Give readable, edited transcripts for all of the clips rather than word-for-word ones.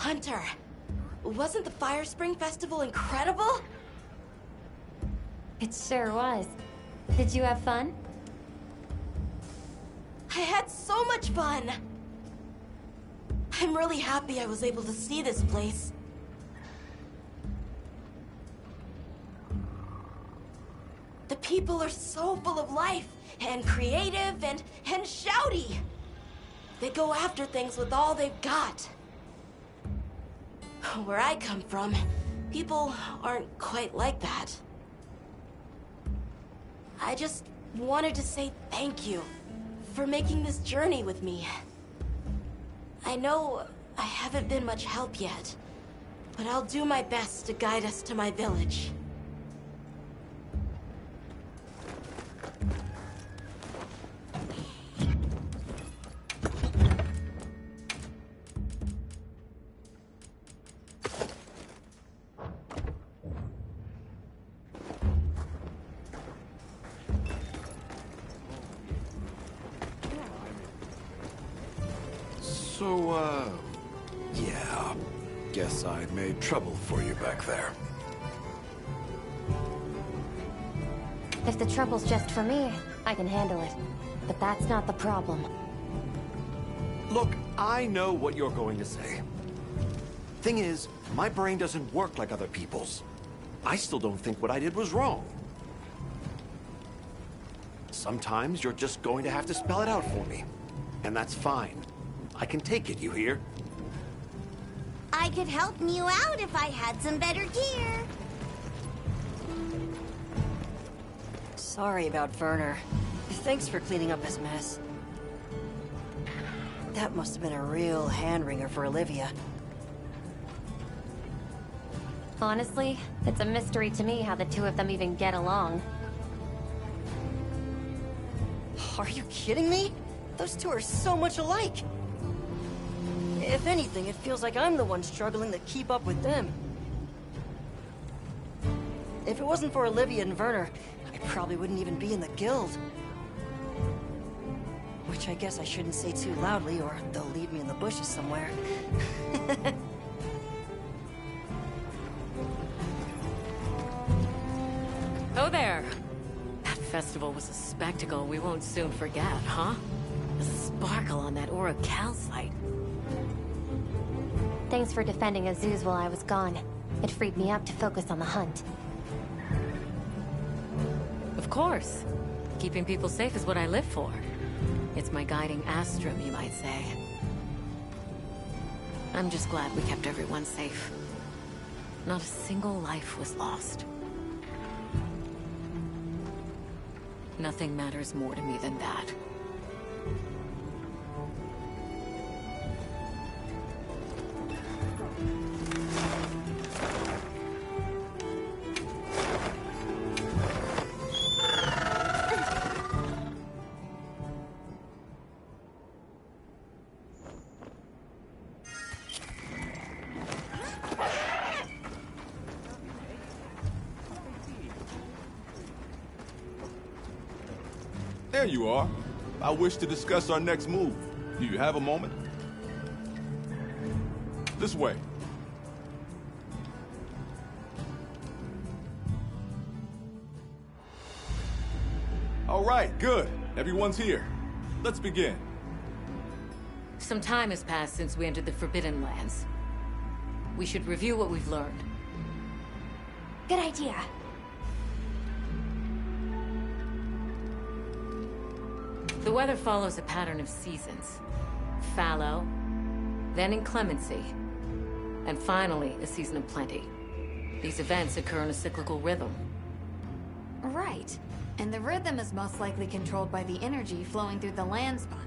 Hunter, wasn't the Fire Spring Festival incredible? It sure was. Did you have fun? I had so much fun! I'm really happy I was able to see this place. The people are so full of life, and creative, and shouty! They go after things with all they've got. Where I come from, people aren't quite like that. I just wanted to say thank you for making this journey with me. I know I haven't been much help yet, but I'll do my best to guide us to my village. Yeah. Guess I made trouble for you back there. If the trouble's just for me, I can handle it. But that's not the problem. Look, I know what you're going to say. Thing is, my brain doesn't work like other people's. I still don't think what I did was wrong. Sometimes you're just going to have to spell it out for me. And that's fine. I can take it, you hear? I could help you out if I had some better gear. Sorry about Werner. Thanks for cleaning up his mess. That must have been a real hand-wringer for Olivia. Honestly, it's a mystery to me how the two of them even get along. Are you kidding me? Those two are so much alike. If anything, it feels like I'm the one struggling to keep up with them. If it wasn't for Olivia and Werner, I probably wouldn't even be in the guild. Which I guess I shouldn't say too loudly, or they'll leave me in the bushes somewhere. Oh there! That festival was a spectacle we won't soon forget, huh? The sparkle on that Aura calcite. Thanks for defending Azuz while I was gone. It freed me up to focus on the hunt. Of course. Keeping people safe is what I live for. It's my guiding astrum, you might say. I'm just glad we kept everyone safe. Not a single life was lost. Nothing matters more to me than that. There you are. I wish to discuss our next move. Do you have a moment? This way. All right, good. Everyone's here. Let's begin. Some time has passed since we entered the Forbidden Lands. We should review what we've learned. Good idea. The weather follows a pattern of seasons. Fallow, then inclemency, and finally a season of plenty. These events occur in a cyclical rhythm. Right. And the rhythm is most likely controlled by the energy flowing through the land spine.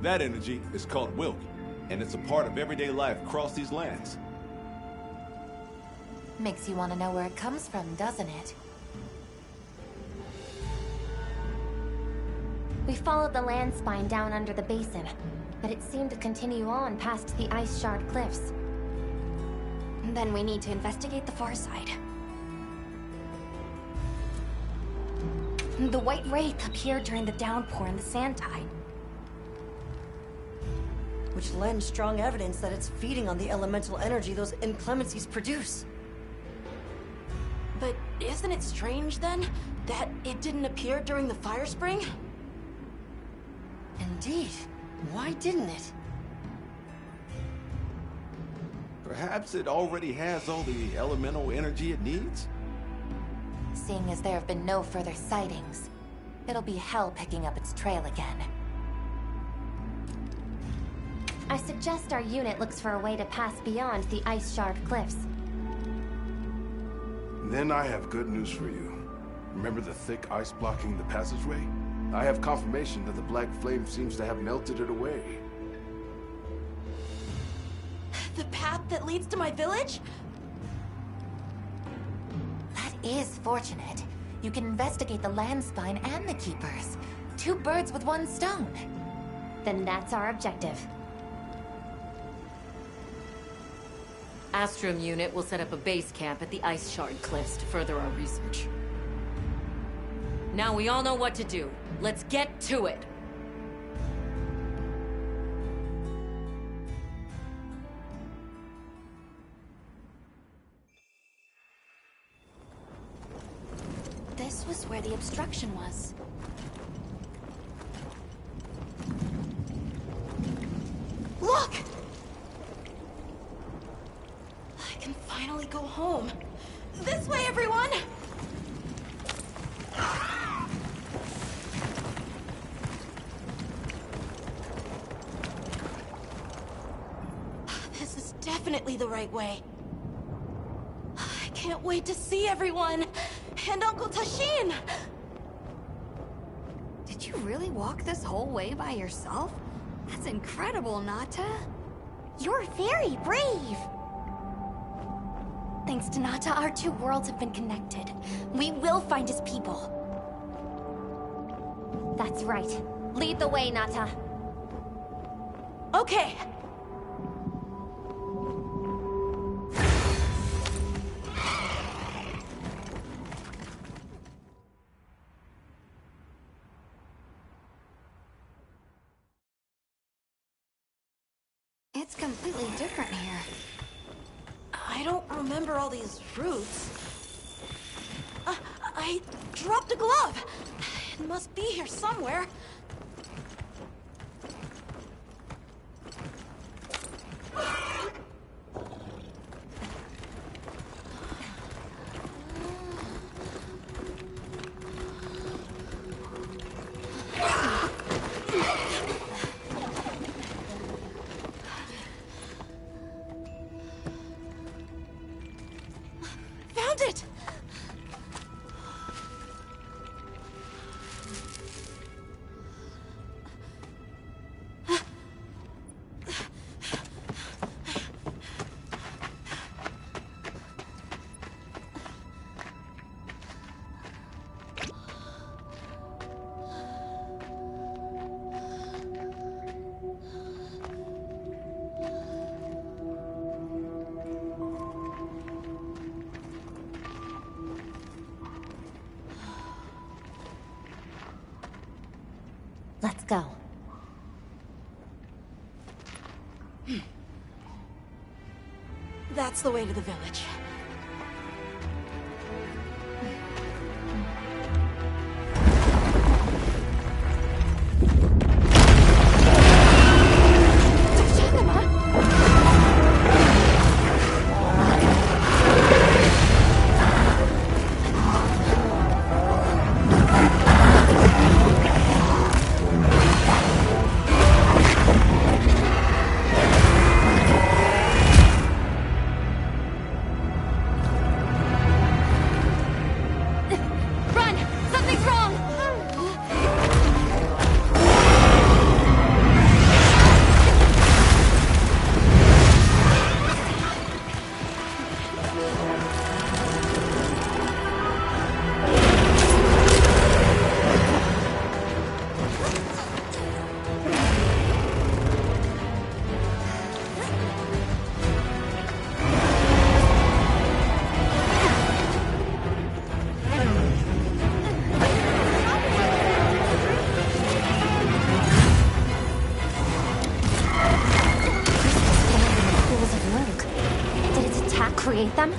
That energy is called Wilk, and it's a part of everyday life across these lands. Makes you want to know where it comes from, doesn't it? We followed the land spine down under the basin, but it seemed to continue on past the ice shard cliffs. Then we need to investigate the far side. The White Wraith appeared during the downpour and the sand tide. which lends strong evidence that it's feeding on the elemental energy those inclemencies produce. But isn't it strange, then, that it didn't appear during the fire spring? Indeed. Why didn't it? Perhaps it already has all the elemental energy it needs? Seeing as there have been no further sightings, it'll be hell picking up its trail again. I suggest our unit looks for a way to pass beyond the Ice Shard Cliffs. Then I have good news for you. Remember the thick ice blocking the passageway? I have confirmation that the Black Flame seems to have melted it away. The path that leads to my village? That is fortunate. You can investigate the Landspine and the Keepers. 2 birds with 1 stone. Then that's our objective. Astrum unit will set up a base camp at the Ice Shard Cliffs to further our research. Now we all know what to do. Let's get to it! This was where the obstruction was. Look! I can finally go home. This way, everyone! This is definitely the right way. I can't wait to see everyone! And Uncle Tashin! Did you really walk this whole way by yourself? That's incredible, Nata. You're very brave! Thanks to Nata, our 2 worlds have been connected. We will find his people. That's right. Lead the way, Nata. Okay. It's completely different here. I don't remember all these routes. I dropped a glove. It must be here somewhere. Found it! Let's go. That's the way to the village. create them?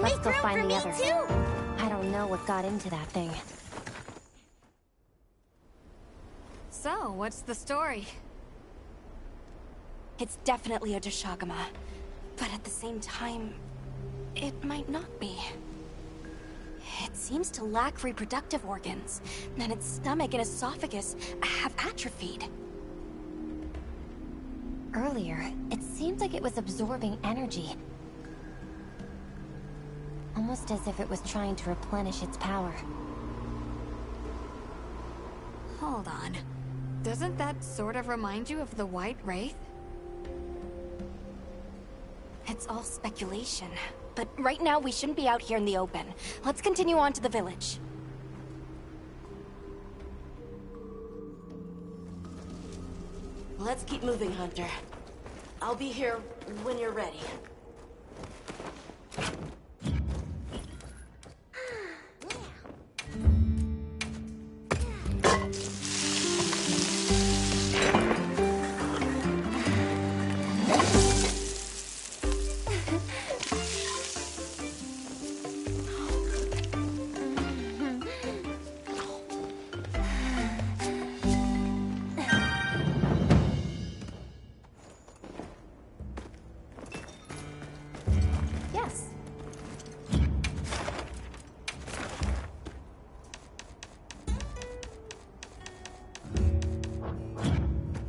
Make Let's go room find for the me others. too. I don't know what got into that thing. So, what's the story? It's definitely a Deshagama. But at the same time, it might not be. It seems to lack reproductive organs, and its stomach and esophagus have atrophied. Earlier, it seemed like it was absorbing energy. Almost as if it was trying to replenish its power. Hold on. Doesn't that sort of remind you of the White Wraith? It's all speculation. But right now, we shouldn't be out here in the open. Let's continue on to the village. Let's keep moving, Hunter. I'll be here when you're ready. Yes.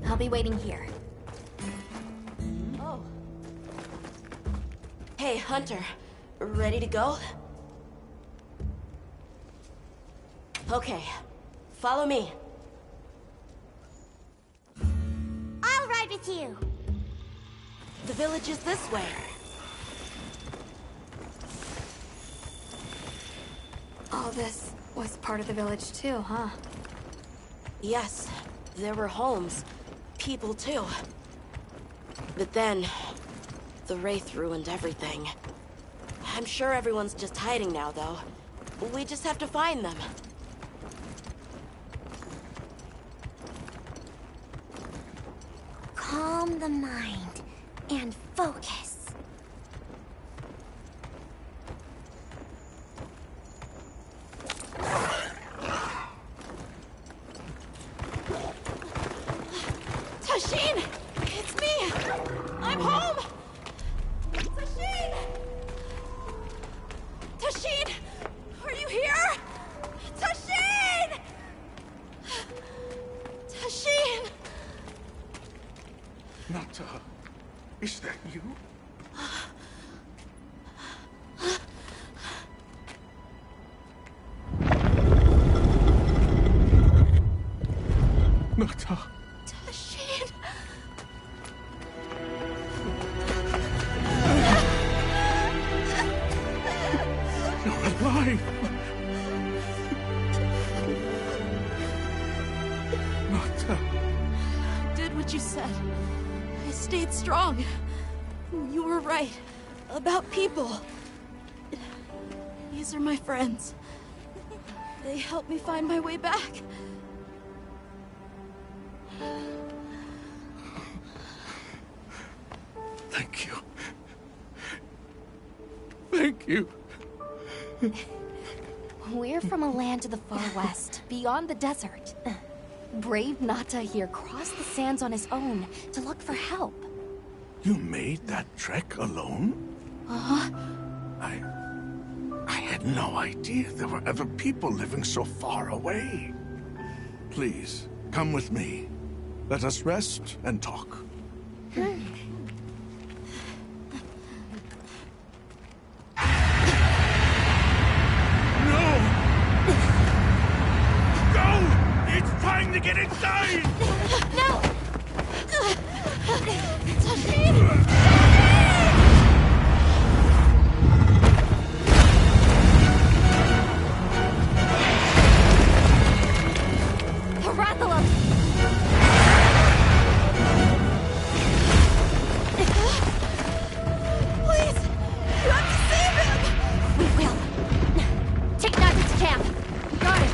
I'll be waiting here. Oh. Hey, Hunter. Ready to go? Okay. Follow me. I'll ride with you. The village is this way. All this was part of the village too, huh? Yes, there were homes. People, too. But then, the Wraith ruined everything. I'm sure everyone's just hiding now, though. We just have to find them. Calm the mind and focus. Tashin! It's me! I'm home! Tashin! Tashin! Are you here? Tashin! Tashin! Nata, is that you? Nata. Tashin! You're alive! Nata. Did what you said. I stayed strong. You were right. About people. These are my friends. They helped me find my way back. Thank you. Thank you. We're from a land to the far west, beyond the desert. Brave Nata here crossed the sands on his own to look for help. You made that trek alone? Uh-huh. I had no idea there were other people living so far away. Please, come with me. Let us rest and talk. Trying to get inside! No! Tashin! Rathalos! Please! You have to save him! We will. Take Nata to camp. Got it.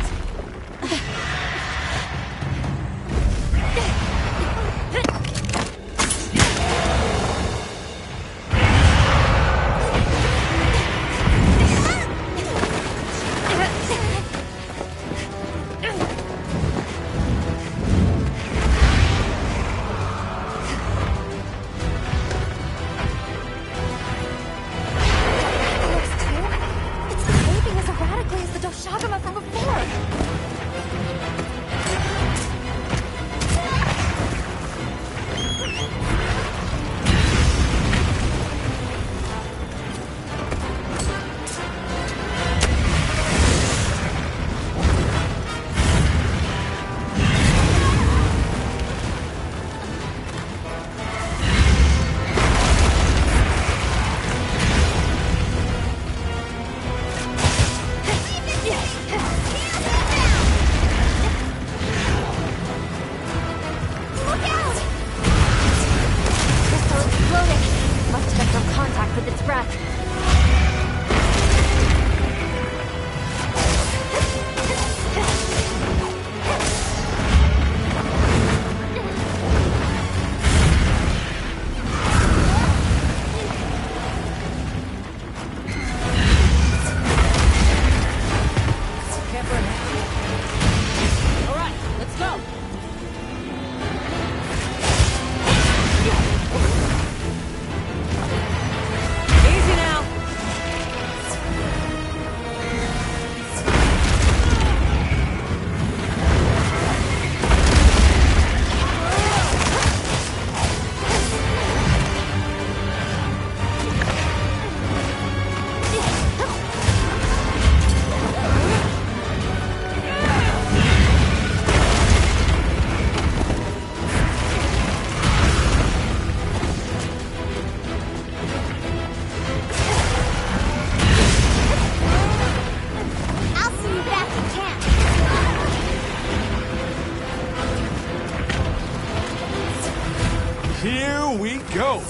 go!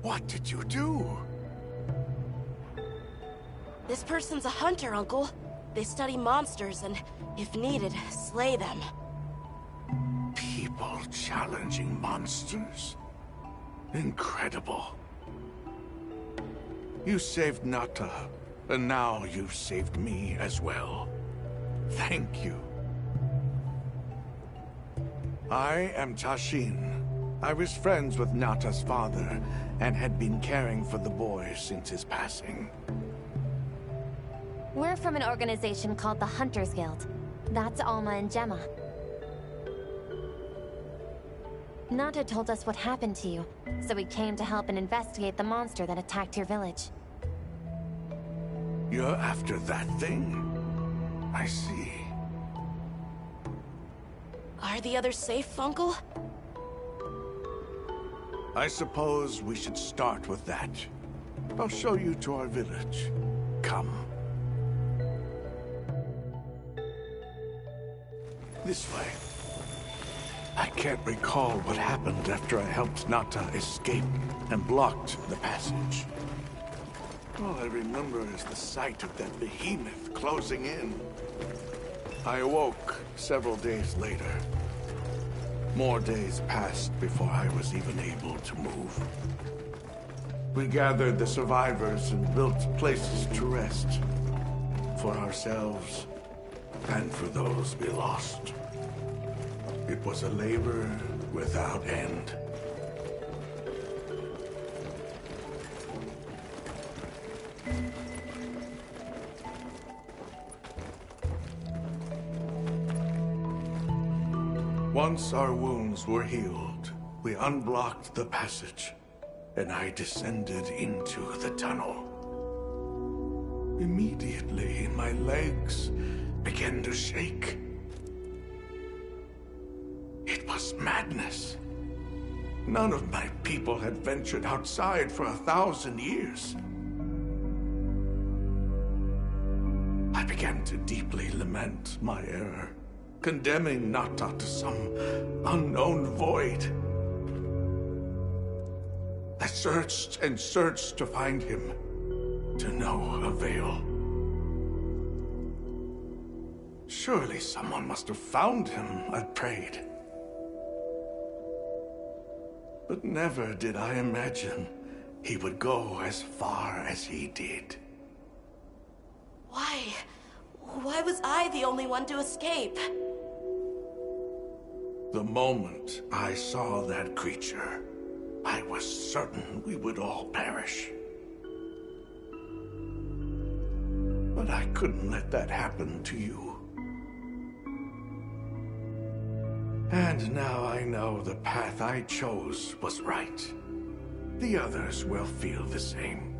What did you do? This person's a hunter, Uncle. They study monsters and, if needed, slay them. People challenging monsters? Incredible. You saved Nata, and now you've saved me as well. Thank you. I am Tashin. I was friends with Nata's father, and had been caring for the boy since his passing. We're from an organization called the Hunters Guild. That's Alma and Gemma. Nata told us what happened to you, so we came to help and investigate the monster that attacked your village. You're after that thing? I see. Are the others safe, Uncle? I suppose we should start with that. I'll show you to our village. Come. This way. I can't recall what happened after I helped Nata escape and blocked the passage. All I remember is the sight of that behemoth closing in. I awoke several days later. More days passed before I was even able to move. We gathered the survivors and built places to rest. For ourselves, and for those we lost. It was a labor without end. Once our wounds were healed, we unblocked the passage, and I descended into the tunnel. Immediately, my legs began to shake. It was madness. None of my people had ventured outside for 1,000 years. I began to deeply lament my error, condemning Nata to some unknown void. I searched and searched to find him, to no avail. Surely someone must have found him, I prayed. But never did I imagine he would go as far as he did. Why? Why was I the only one to escape? The moment I saw that creature, I was certain we would all perish. But I couldn't let that happen to you. And now I know the path I chose was right. The others will feel the same.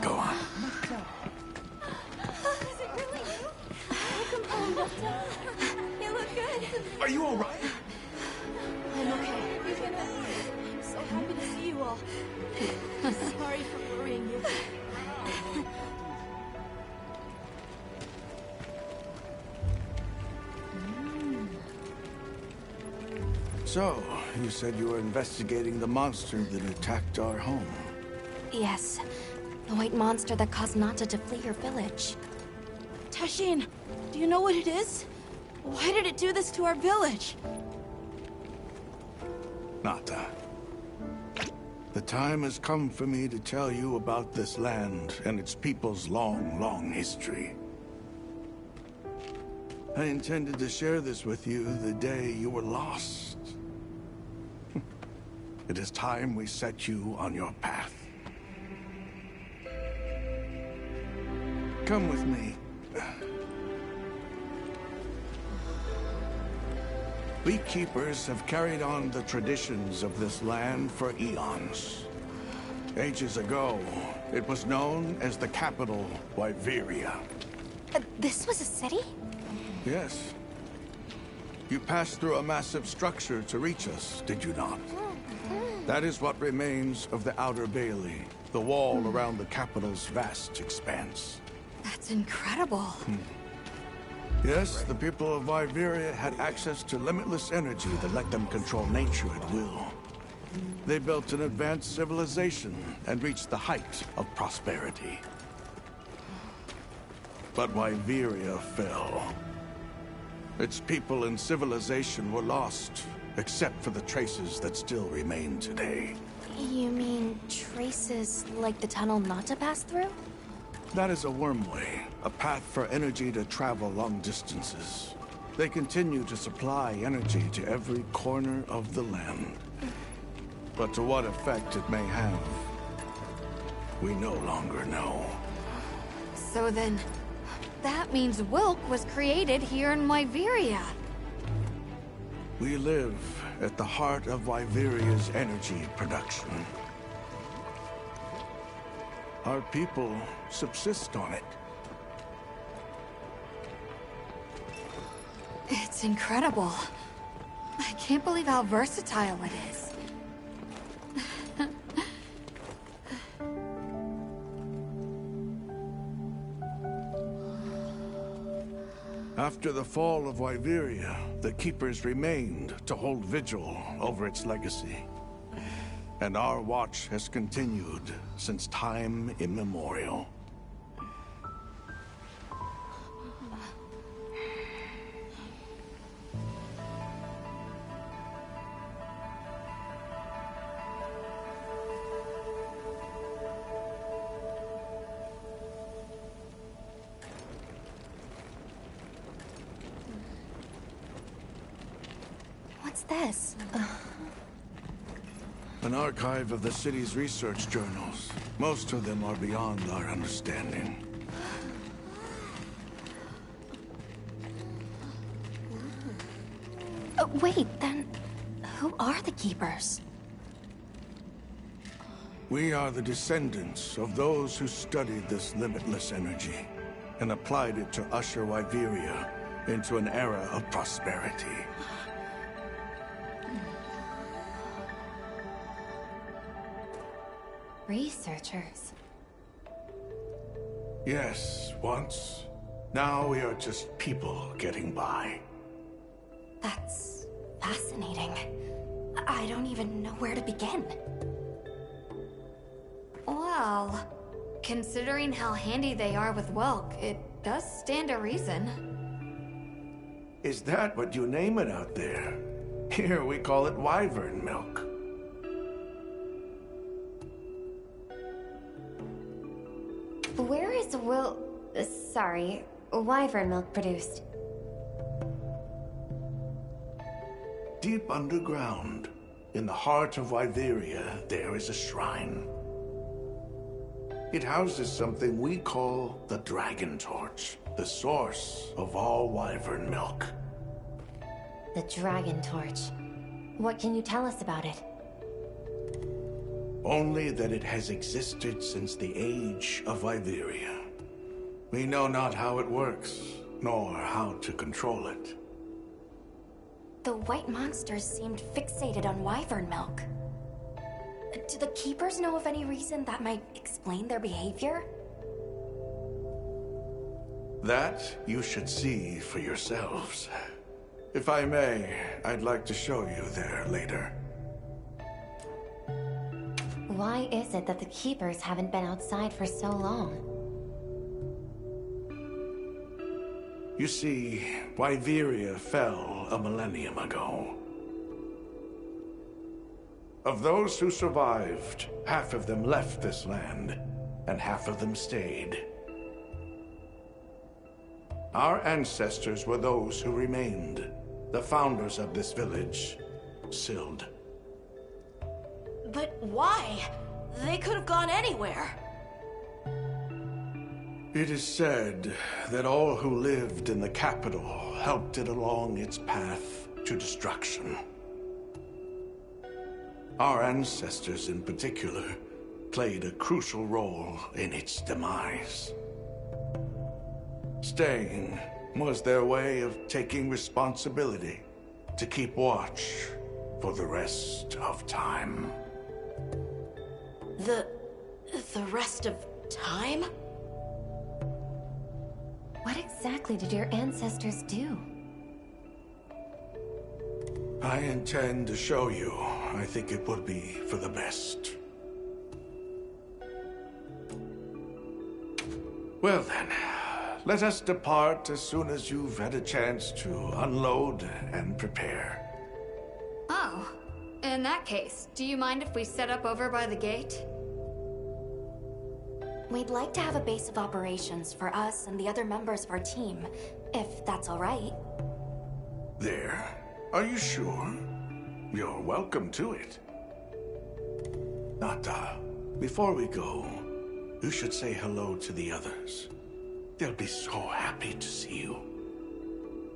Go on. Is it really you? Welcome home, Doctor. You look good. Are you all right? I'm okay. I'm so happy to see you all. Sorry for worrying you. So, you said you were investigating the monster that attacked our home. Yes. The white monster that caused Nata to flee your village. Tashin, do you know what it is? Why did it do this to our village? Nata. The time has come for me to tell you about this land and its people's long, long history. I intended to share this with you the day you were lost. It is time we set you on your path. Come with me. Beekeepers have carried on the traditions of this land for eons. Ages ago, it was known as the capital, Wyveria. This was a city? Yes. You passed through a massive structure to reach us, did you not? That is what remains of the Outer Bailey, the wall around the capital's vast expanse. That's incredible. Yes, the people of Wyveria had access to limitless energy that let them control nature at will. They built an advanced civilization and reached the height of prosperity. But Wyveria fell. Its people and civilization were lost, except for the traces that still remain today. You mean traces like the tunnel Nata passed through? That is a wormway, a path for energy to travel long distances. They continue to supply energy to every corner of the land. But to what effect it may have, we no longer know. So then, that means Wilk was created here in Wyveria. We live at the heart of Wyveria's energy production. Our people subsist on it. It's incredible. I can't believe how versatile it is. After the fall of Wyveria, the Keepers remained to hold vigil over its legacy. And our watch has continued since time immemorial. What's this? An archive of the city's research journals. Most of them are beyond our understanding. Wait, then who are the Keepers? We are the descendants of those who studied this limitless energy and applied it to usher Wyveria into an era of prosperity. Researchers. Yes, once. Now we are just people getting by. That's fascinating. I don't even know where to begin. Well, considering how handy they are with Wilk, it does stand to reason. Is that what you name it out there? Here we call it wyvern milk. Where is wyvern milk produced? Deep underground, in the heart of Wyveria, there is a shrine. It houses something we call the Dragon Torch, the source of all wyvern milk. The Dragon Torch. What can you tell us about it? Only that it has existed since the age of Wyveria. We know not how it works, nor how to control it. The white monsters seemed fixated on wyvern milk. Do the Keepers know of any reason that might explain their behavior? That you should see for yourselves. If I may, I'd like to show you there later. Why is it that the Keepers haven't been outside for so long? You see, Wyveria fell a millennium ago. Of those who survived, half of them left this land, and half of them stayed. Our ancestors were those who remained, the founders of this village, Sild. But why? They could have gone anywhere. It is said that all who lived in the capital helped it along its path to destruction. Our ancestors in particular played a crucial role in its demise. Staying was their way of taking responsibility to keep watch for the rest of time. The rest of time? What exactly did your ancestors do? I intend to show you. I think it would be for the best. Well then, let us depart as soon as you've had a chance to unload and prepare. Oh, in that case, do you mind if we set up over by the gate? We'd like to have a base of operations for us and the other members of our team, if that's all right. There? Are you sure? You're welcome to it. Nata, before we go, you should say hello to the others. They'll be so happy to see you.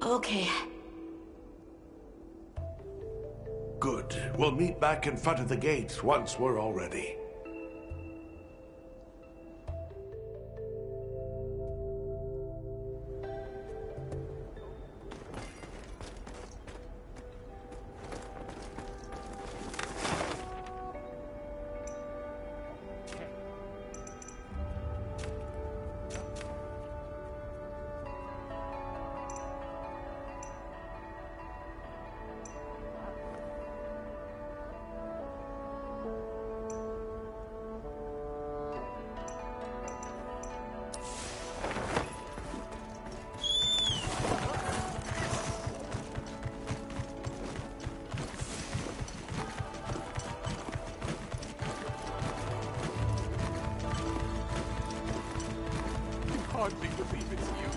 Okay. Good. We'll meet back in front of the gate once we're all ready. Hardly believe it's you.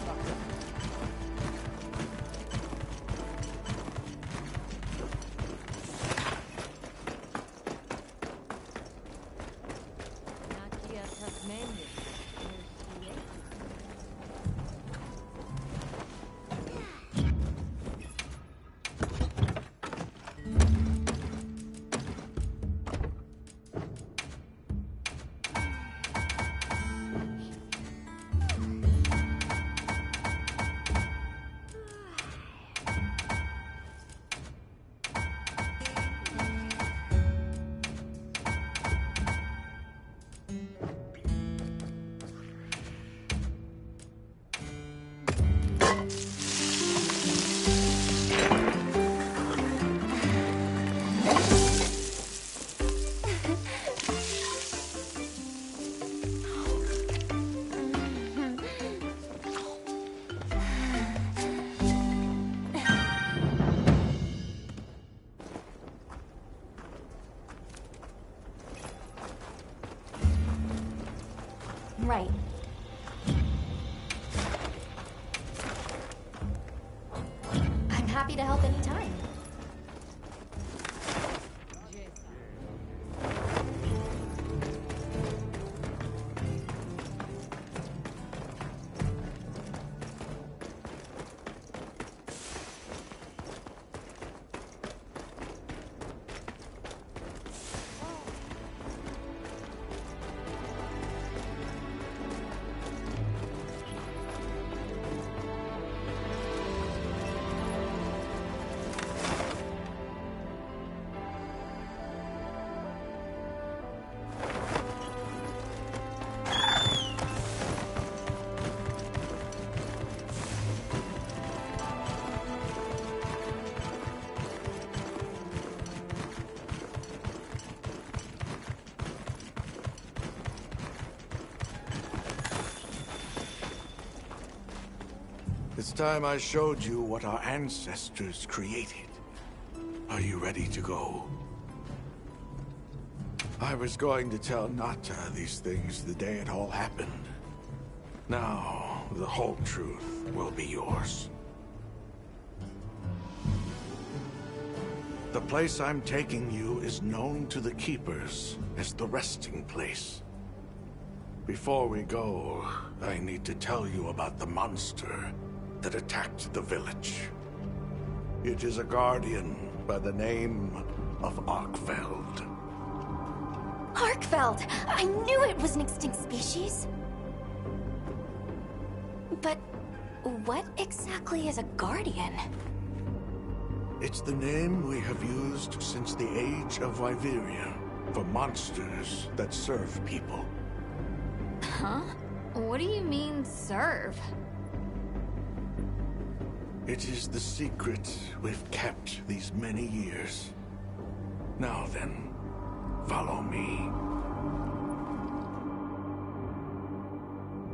Right. I'm happy to help anytime. It's time I showed you what our ancestors created. Are you ready to go? I was going to tell Nata these things the day it all happened. Now, the whole truth will be yours. The place I'm taking you is known to the Keepers as the resting place. Before we go, I need to tell you about the monster that attacked the village. It is a guardian by the name of Arkveld. Arkfeld! I knew it was an extinct species! But what exactly is a Guardian? It's the name we have used since the age of Wyveria for monsters that serve people. Huh? What do you mean, serve? It is the secret we've kept these many years. Now then, follow me.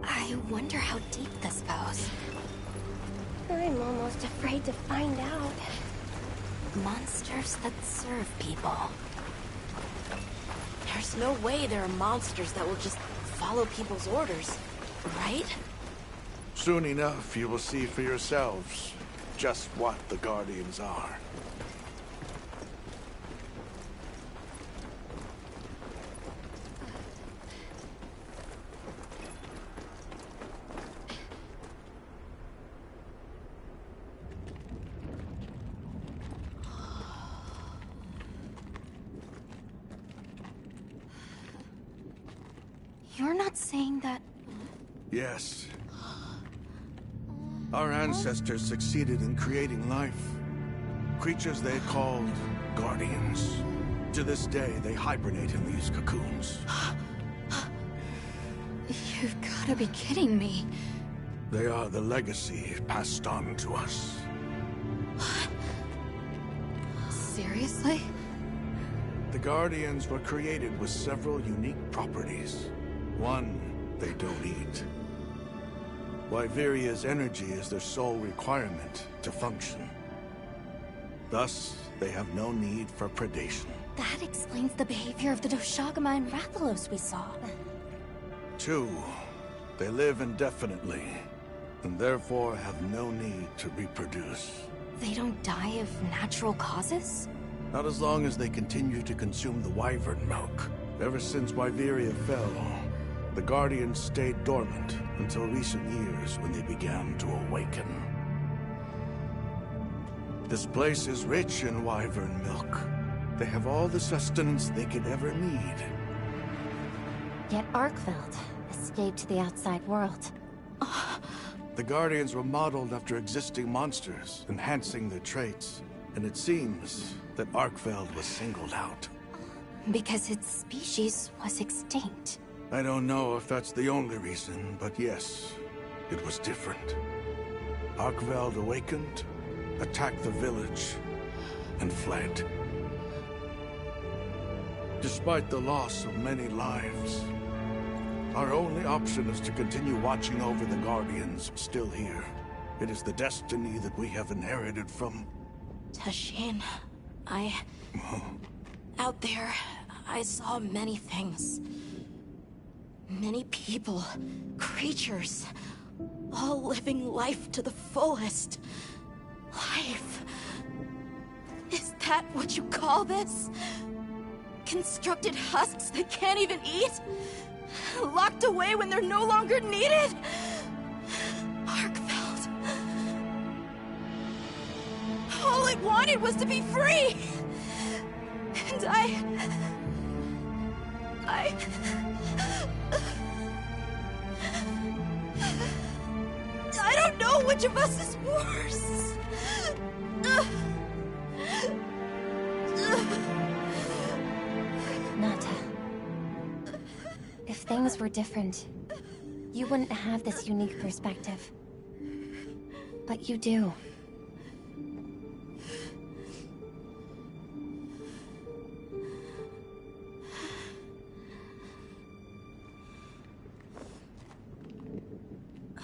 I wonder how deep this goes. I'm almost afraid to find out. Monsters that serve people. There's no way there are monsters that will just follow people's orders, right? Soon enough, you will see for yourselves just what the Guardians are. You're not saying that... Yes. Our ancestors succeeded in creating life. Creatures they called Guardians. To this day, they hibernate in these cocoons. You've gotta be kidding me. They are the legacy passed on to us. Seriously? The Guardians were created with several unique properties. One, they don't eat. Wyveria's energy is their sole requirement to function. Thus, they have no need for predation. That explains the behavior of the Doshagama and Rathalos we saw. Two, they live indefinitely, and therefore have no need to reproduce. They don't die of natural causes? Not as long as they continue to consume the wyvern milk. Ever since Wyveria fell, the Guardians stayed dormant until recent years when they began to awaken. This place is rich in wyvern milk. They have all the sustenance they could ever need. Yet Arkfeld escaped to the outside world. The Guardians were modeled after existing monsters, enhancing their traits. And it seems that Arkfeld was singled out. Because its species was extinct. I don't know if that's the only reason, but yes, it was different. Arkfeld awakened, attacked the village, and fled. Despite the loss of many lives, our only option is to continue watching over the Guardians still here. It is the destiny that we have inherited from... Tashin, out there, I saw many things. Many people, creatures, all living life to the fullest. Life. Is that what you call this? Constructed husks that can't even eat? Locked away when they're no longer needed? Arkfeld. All it wanted was to be free! And I don't know which of us is worse. Nata. If things were different, you wouldn't have this unique perspective. But you do.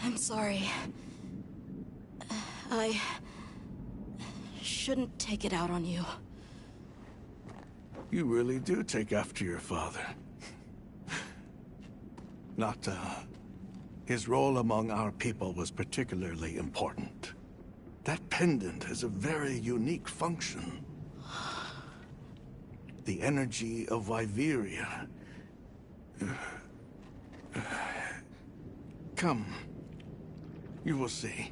I'm sorry. I shouldn't take it out on you. You really do take after your father. Nata, his role among our people was particularly important. That pendant has a very unique function. The energy of Wyveria. Come. You will see.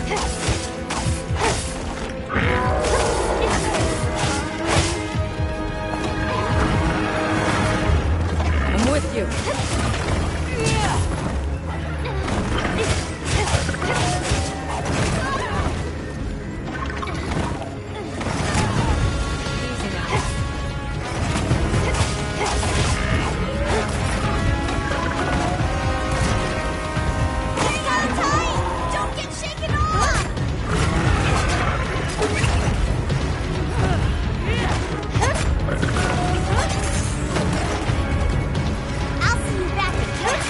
I'm with you. Easy now. Hang on tight! Don't get shaken off! I'll see you back at camp.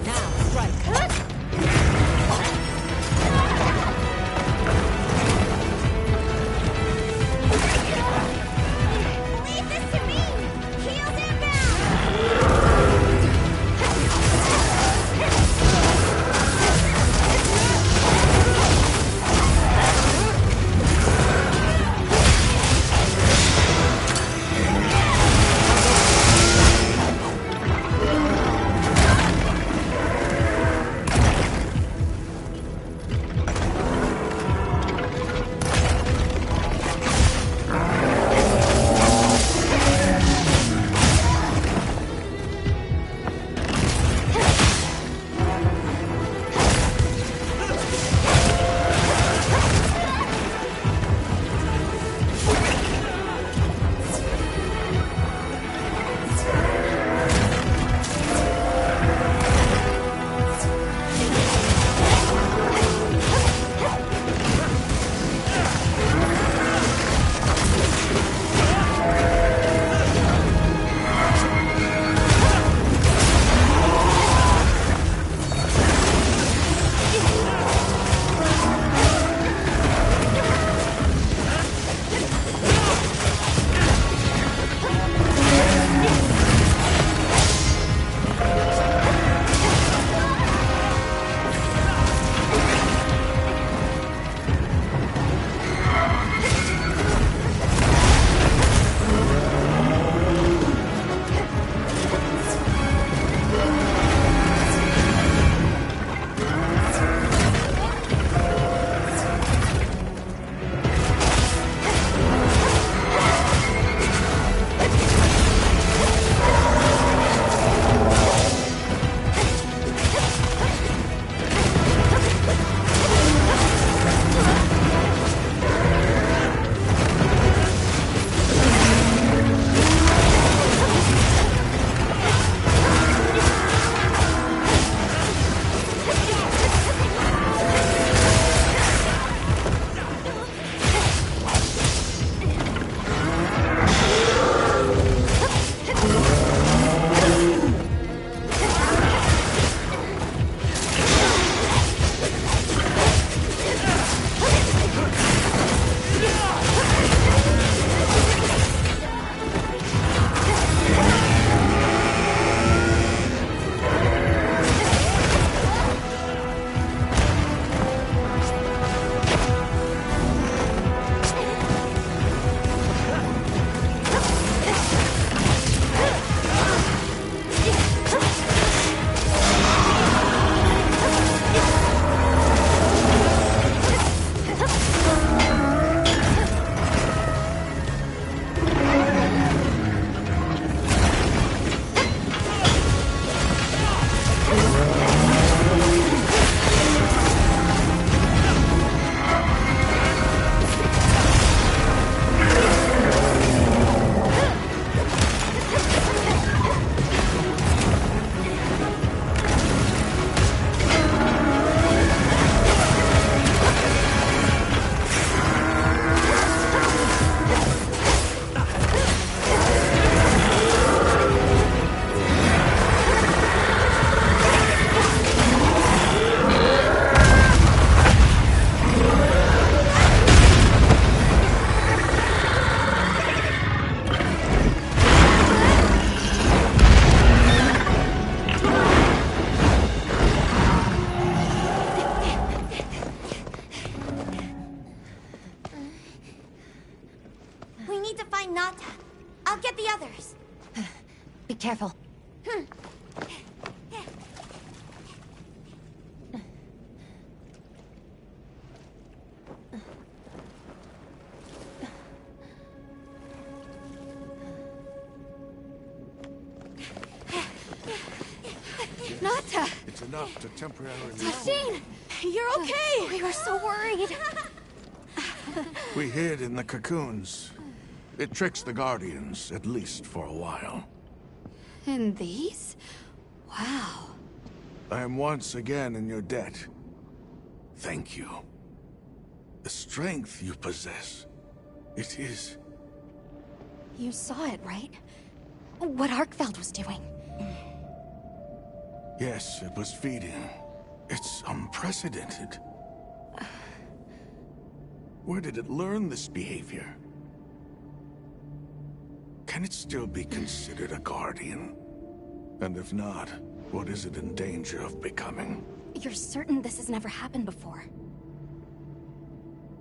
Now, strike. Leave this to me! Heels inbound! Be careful. It's enough to temporarily... Tasheen! You're okay! We were so worried. We hid in the cocoons. It tricks the Guardians, at least for a while. And these? Wow. I am once again in your debt. Thank you. The strength you possess, it is... You saw it, right? What Arkfeld was doing. Yes, it was feeding. It's unprecedented. Where did it learn this behavior? Can it still be considered a Guardian? And if not, what is it in danger of becoming? You're certain this has never happened before?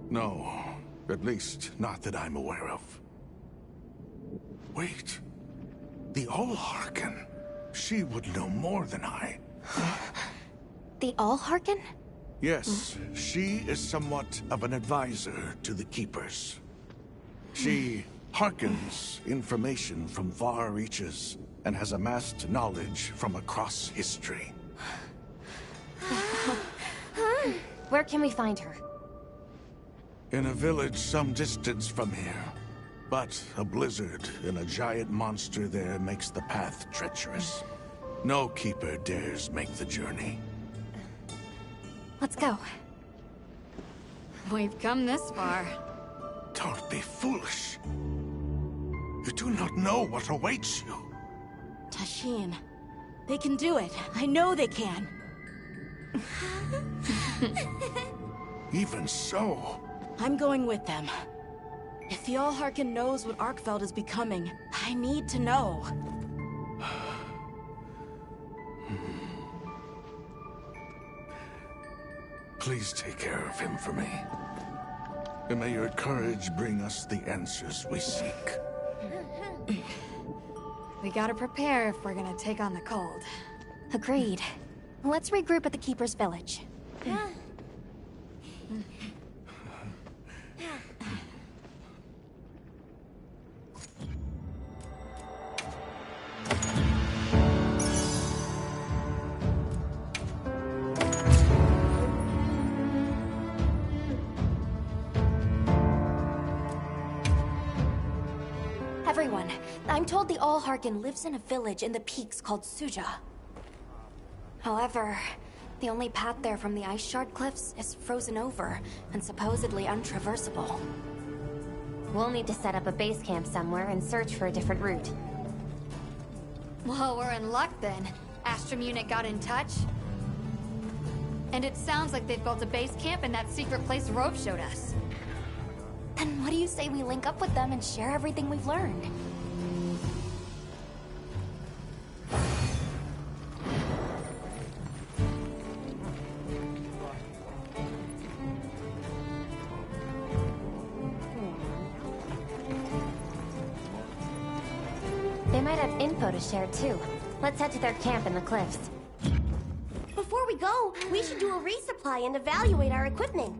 No, at least not that I'm aware of. Wait, the Allharken. She would know more than I. The Allharken? Yes, she is somewhat of an advisor to the Keepers. She hearkens information from far reaches and has amassed knowledge from across history. Where can we find her? In a village some distance from here. But a blizzard and a giant monster there makes the path treacherous. No Keeper dares make the journey. Let's go. We've come this far. Don't be foolish. You do not know what awaits you. Tasheen, they can do it. I know they can. Even so... I'm going with them. If the Allharken knows what Arkfeld is becoming, I need to know. Please take care of him for me. And may your courage bring us the answers we seek. We gotta prepare if we're gonna take on the cold. Agreed. Let's regroup at the Keeper's village. Everyone, I'm told the Allharken lives in a village in the peaks called Suja. However, the only path there from the Ice Shard Cliffs is frozen over and supposedly untraversable. We'll need to set up a base camp somewhere and search for a different route. Well, we're in luck then. Astrum Unit got in touch. And it sounds like they've built a base camp in that secret place Rove showed us. Then what do you say we link up with them and share everything we've learned? They might have info to share too. Let's head to their camp in the cliffs. Before we go, we should do a resupply and evaluate our equipment.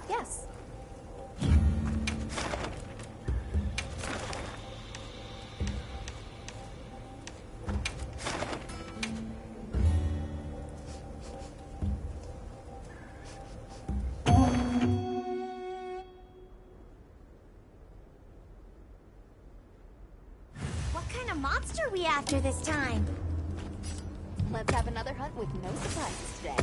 Yes. What kind of monster are we after this time? Let's have another hunt with no surprises today.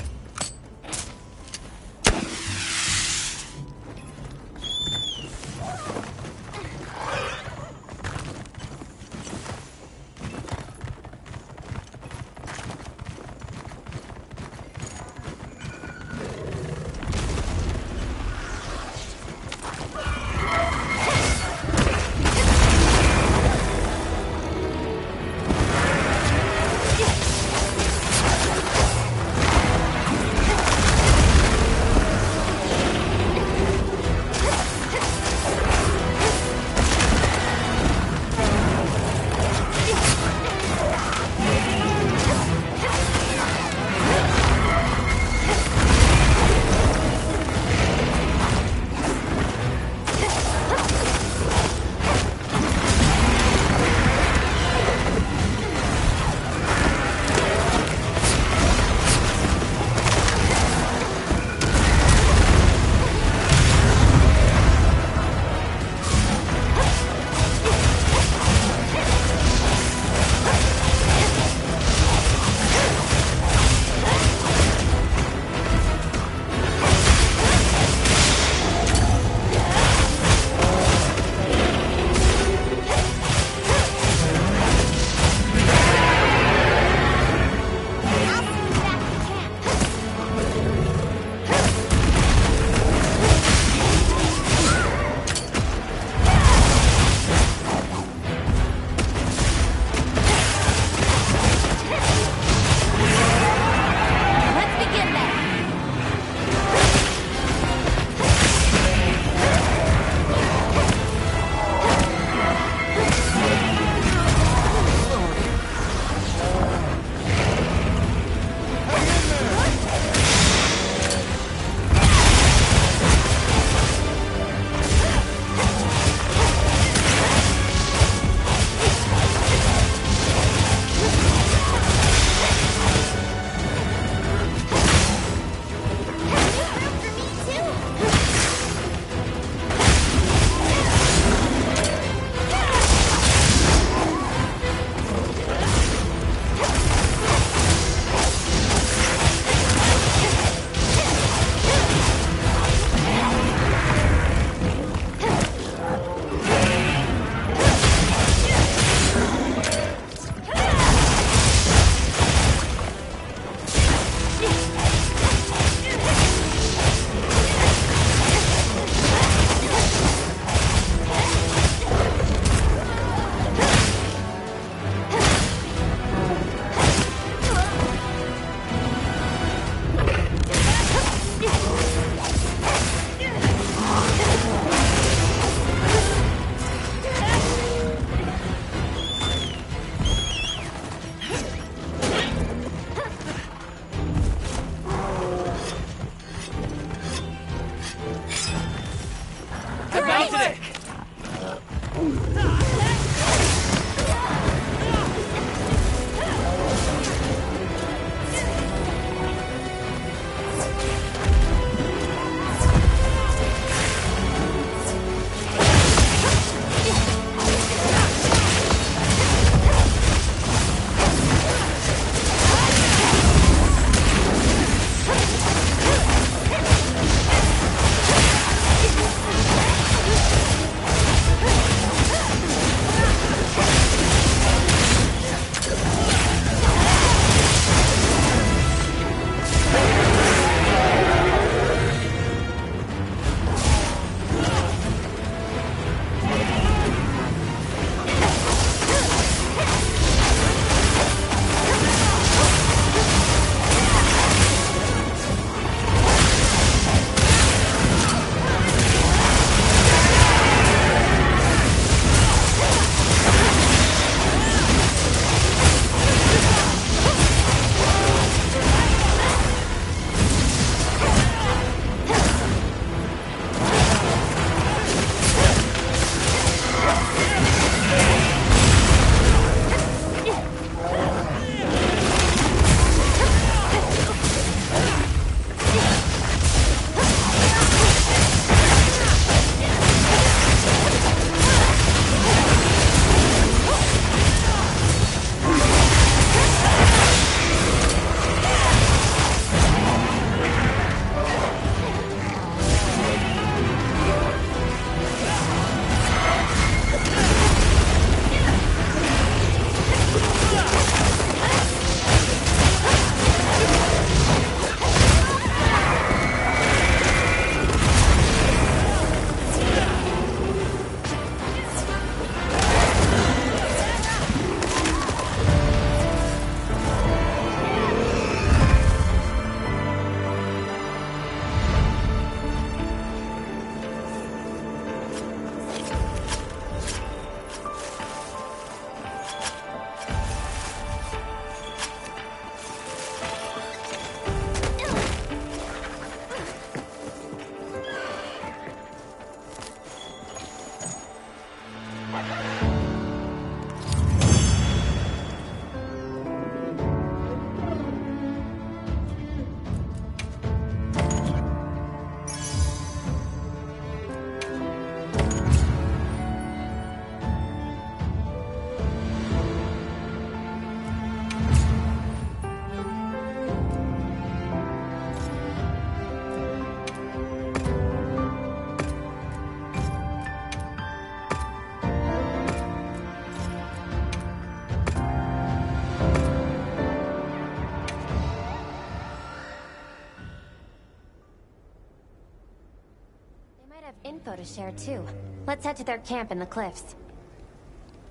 have info to share too. Let's head to their camp in the cliffs.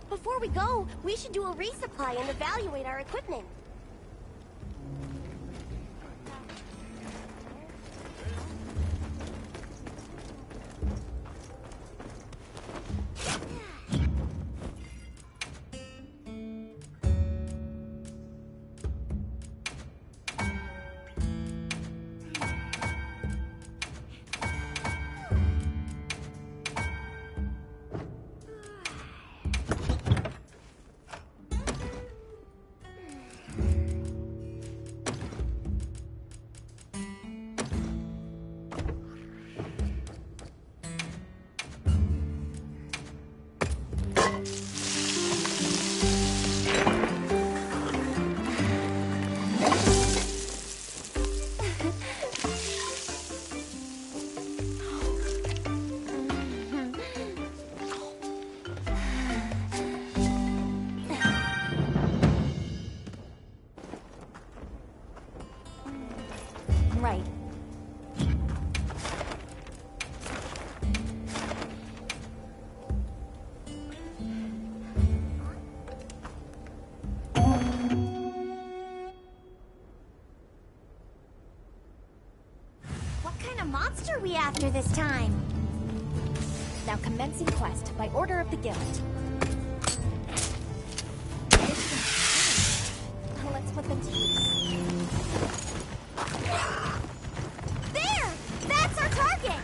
Before we go, we should do a resupply and evaluate our equipment. Right. What kind of monster are we after this time? Now commencing quest by order of the guild. Let's put them to use. There! That's our target!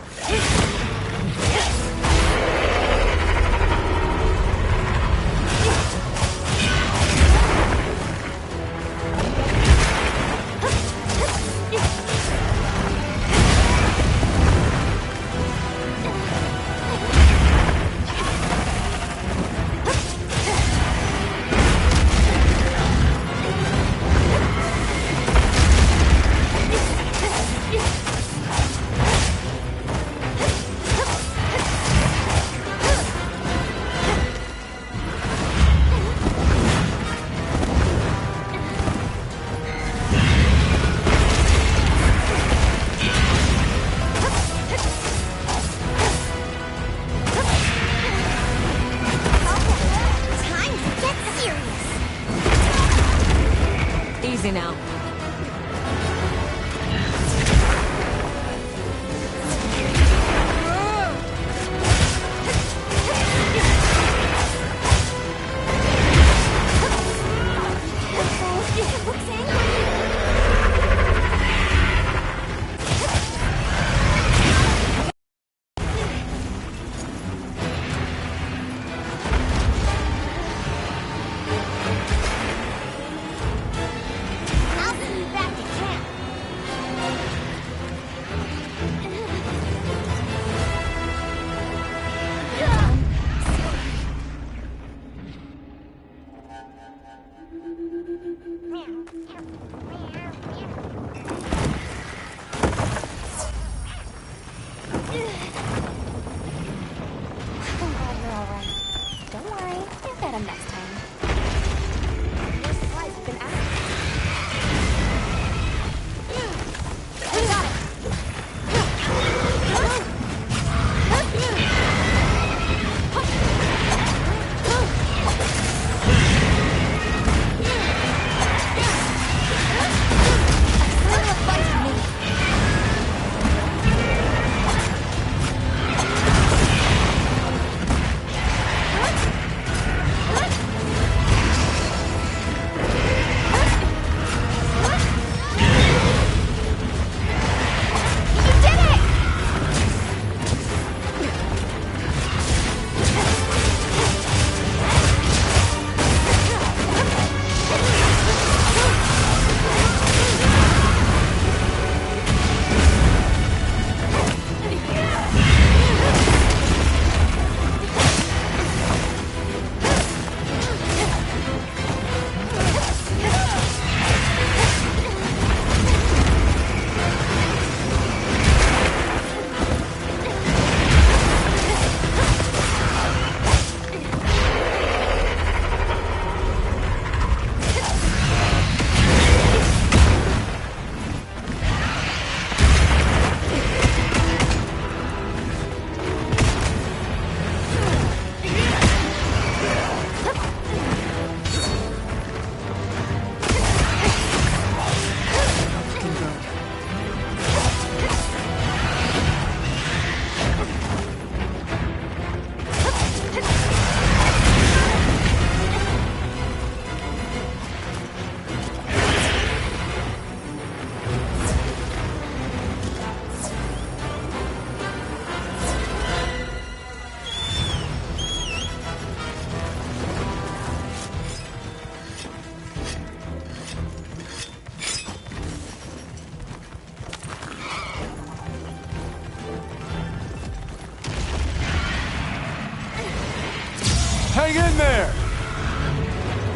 Hang in there!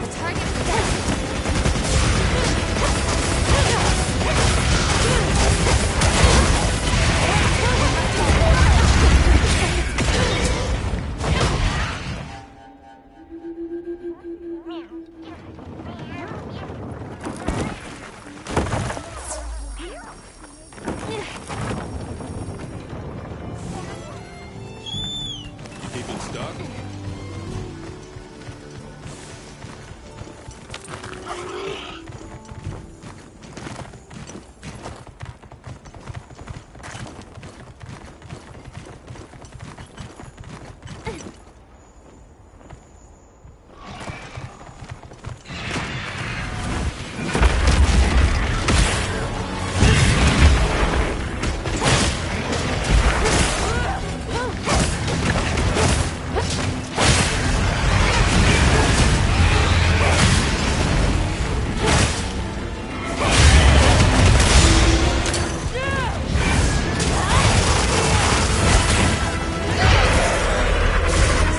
The target is down. Keeping stuck?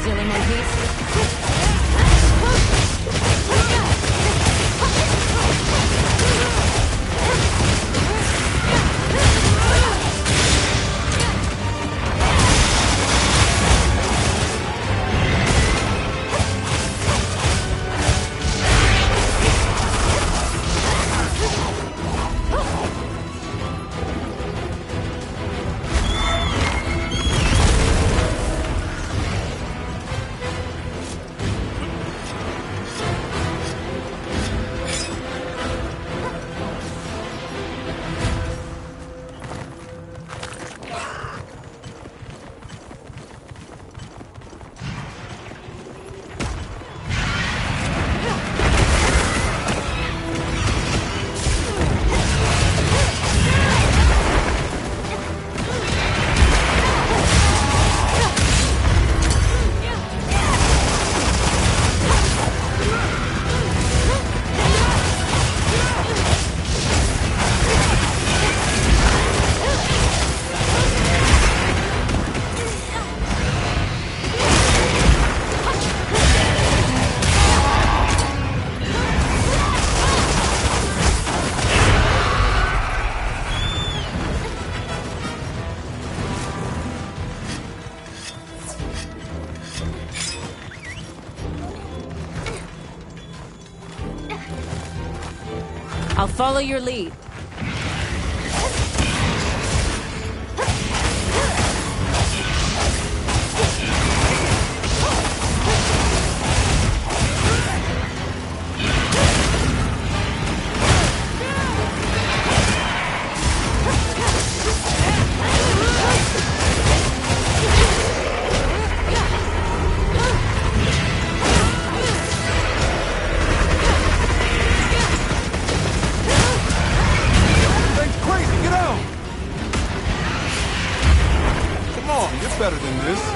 Still in one piece? I'll follow your lead. Better than this.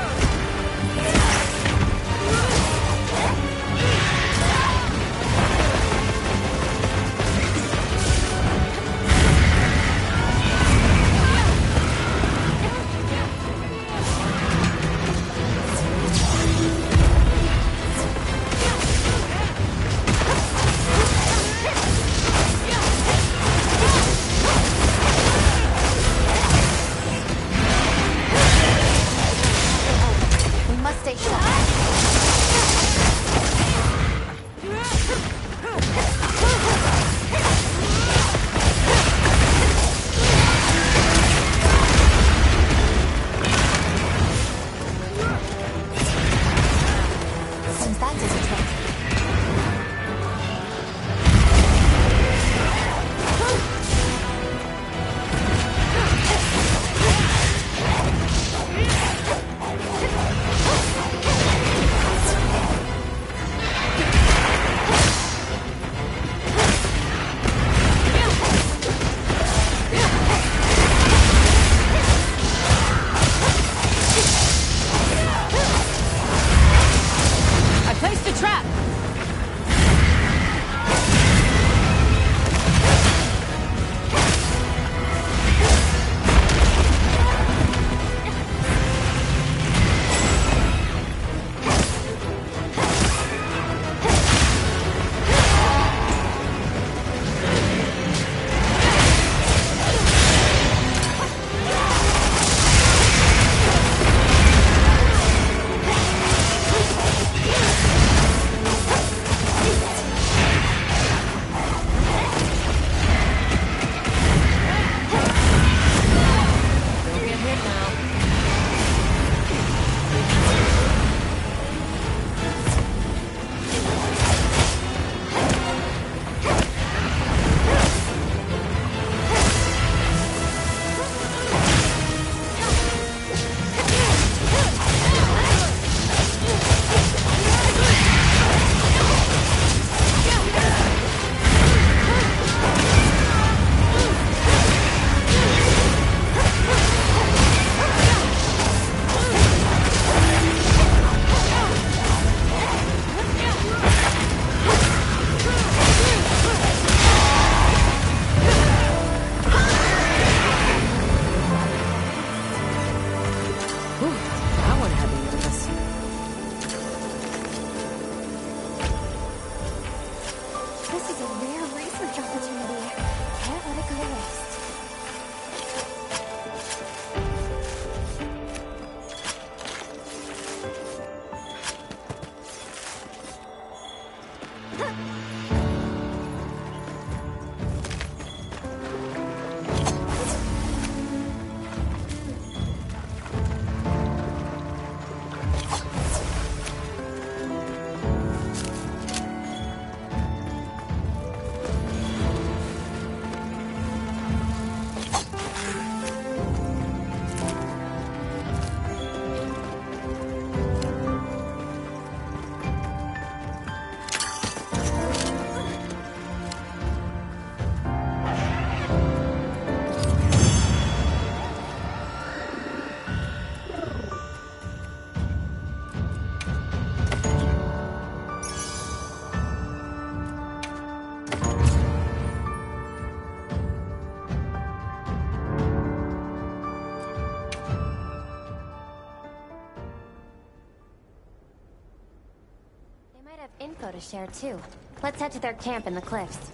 info to share too. Let's head to their camp in the cliffs.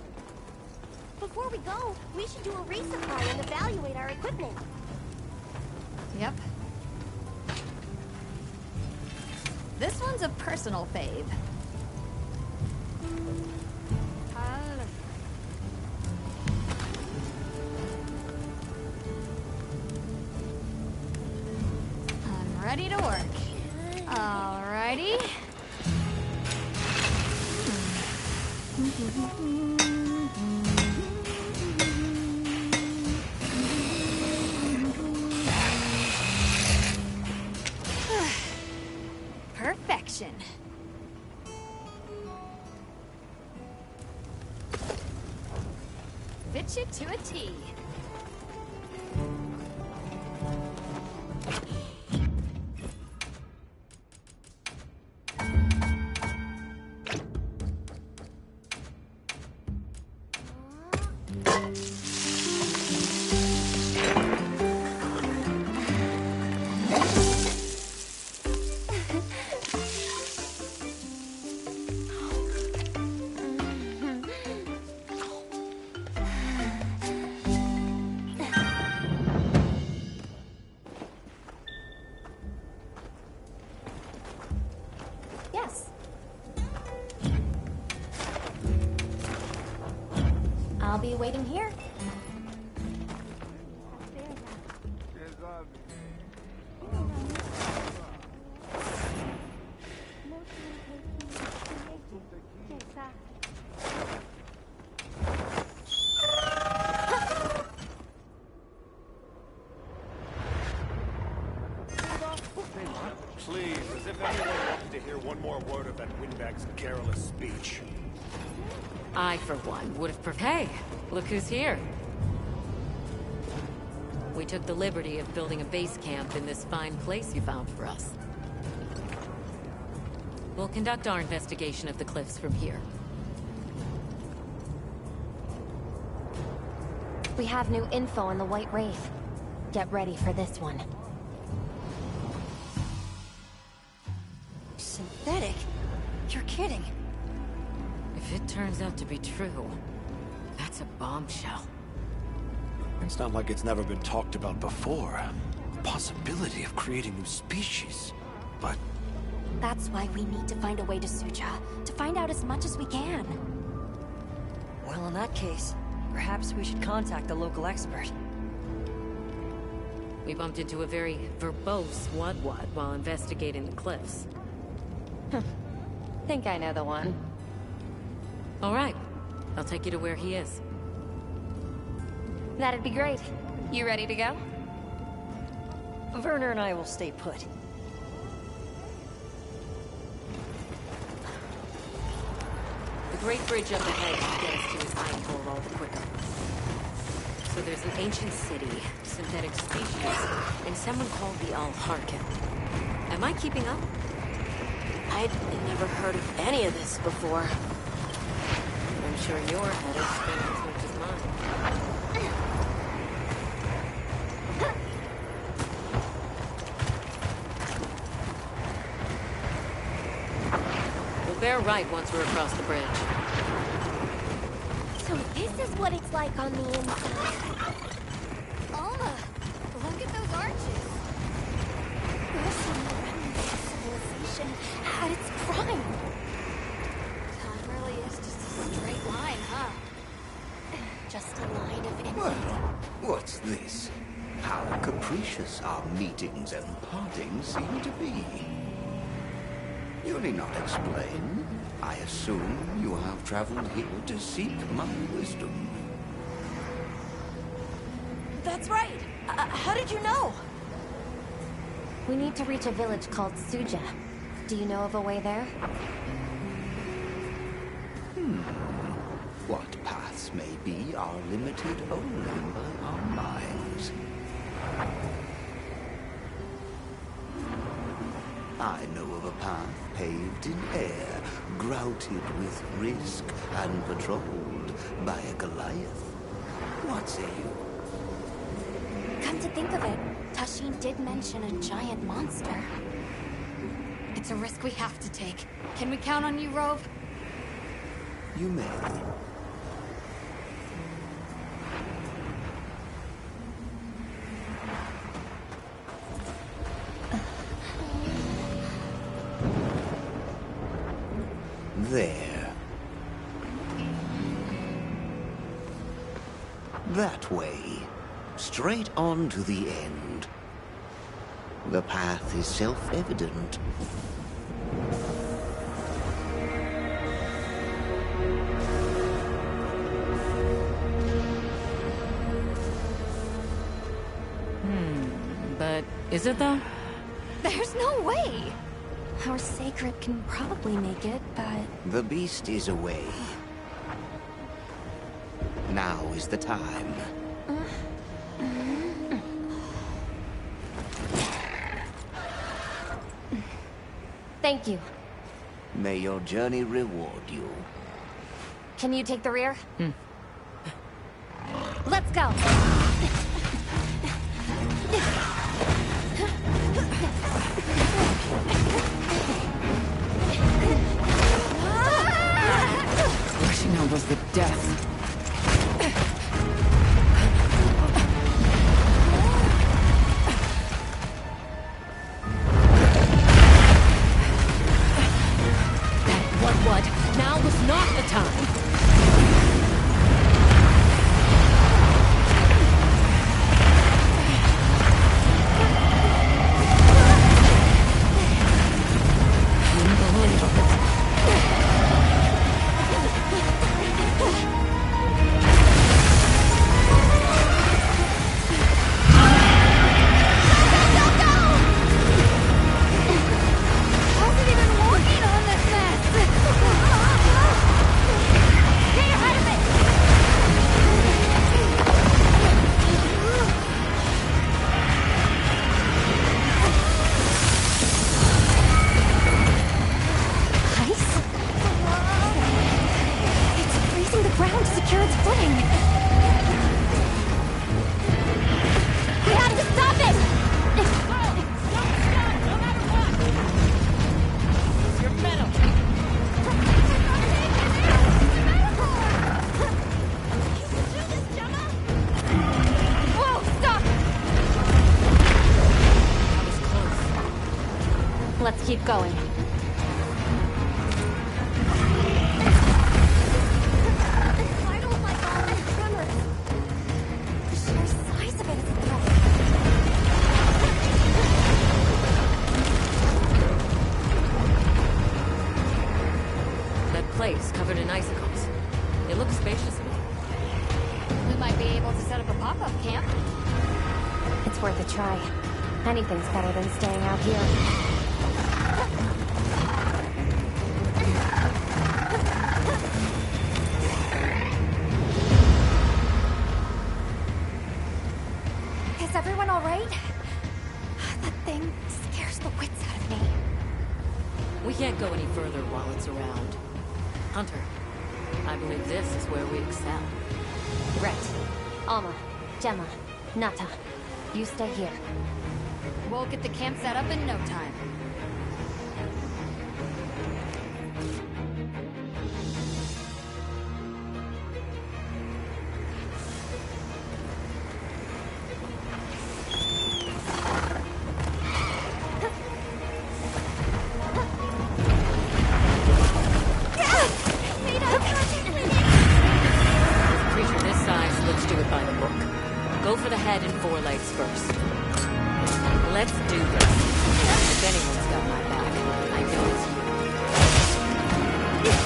Before we go, we should do a resupply and evaluate our equipment. Yep. This one's a personal fave. I'm ready to work. Alrighty. Perfection. Fit you to a T. Yes. I'll be waiting here. Please, as if anyone wanted to hear one more word of that windbag's garrulous speech. I, for one, would have Hey, look who's here. We took the liberty of building a base camp in this fine place you found for us. We'll conduct our investigation of the cliffs from here. We have new info on the White Wraith. Get ready for this one. Synthetic? You're kidding. If it turns out to be true, that's a bombshell. It's not like it's never been talked about before. The possibility of creating new species. But That's why we need to find a way to Suja, to find out as much as we can. Well, in that case, perhaps we should contact the local expert. We bumped into a very verbose Wad-Wad while investigating the cliffs. Think I know the one. All right. I'll take you to where he is. That'd be great. You ready to go? Werner and I will stay put. The Great Bridge up ahead should get us to his iron hole all the quicker. So there's an ancient city, synthetic species, and someone called the Al-Harkin. Am I keeping up? I'd never heard of any of this before. I'm sure your head is spinning as much as mine. We'll bear right once we're across the bridge. So this is what it's like on the inside. Alma, look at those arches. We're seeing the remnants of civilization at its prime. Time really is just a straight line, huh? Just a line of infinite. Well, what's this? How capricious our meetings and partings seem to be. You need not explain. I assume you have traveled here to seek my wisdom. That's right. How did you know? We need to reach a village called Suja. Do you know of a way there? What paths may be are limited only by our minds. I know of a path paved in air, grouted with risk and patrolled by a Goliath. What say you? Come to think of it, Tashin did mention a giant monster. It's a risk we have to take. Can we count on you, Rove? You may. There. That way. Straight on to the end. The path is self-evident. But is it though? There's no way! Our sacred can probably make it, but... The beast is away. Now is the time. Thank you. May your journey reward you. Can you take the rear? Let's go! Rushing out was the death. What? Now was not the time. Let's keep going. I don't like all the tremors. The sheer size of it is a threat. That place covered in icicles. It looks spacious to me. We might be able to set up a pop-up camp. It's worth a try. Anything's better than staying out here. Is everyone all right? That thing scares the wits out of me. We can't go any further while it's around. Hunter, I believe this is where we excel. Right. Alma, Gemma, Nata, you stay here. We'll get the camp set up in no time. Creature this size, let's do it by the book. Go for the head and forelegs first. Let's do this. If anyone's got my back, I know it's you.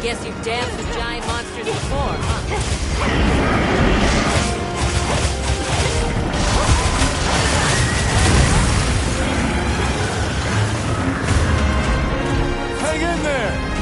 Guess you've danced with giant monsters before, huh? Hang in there!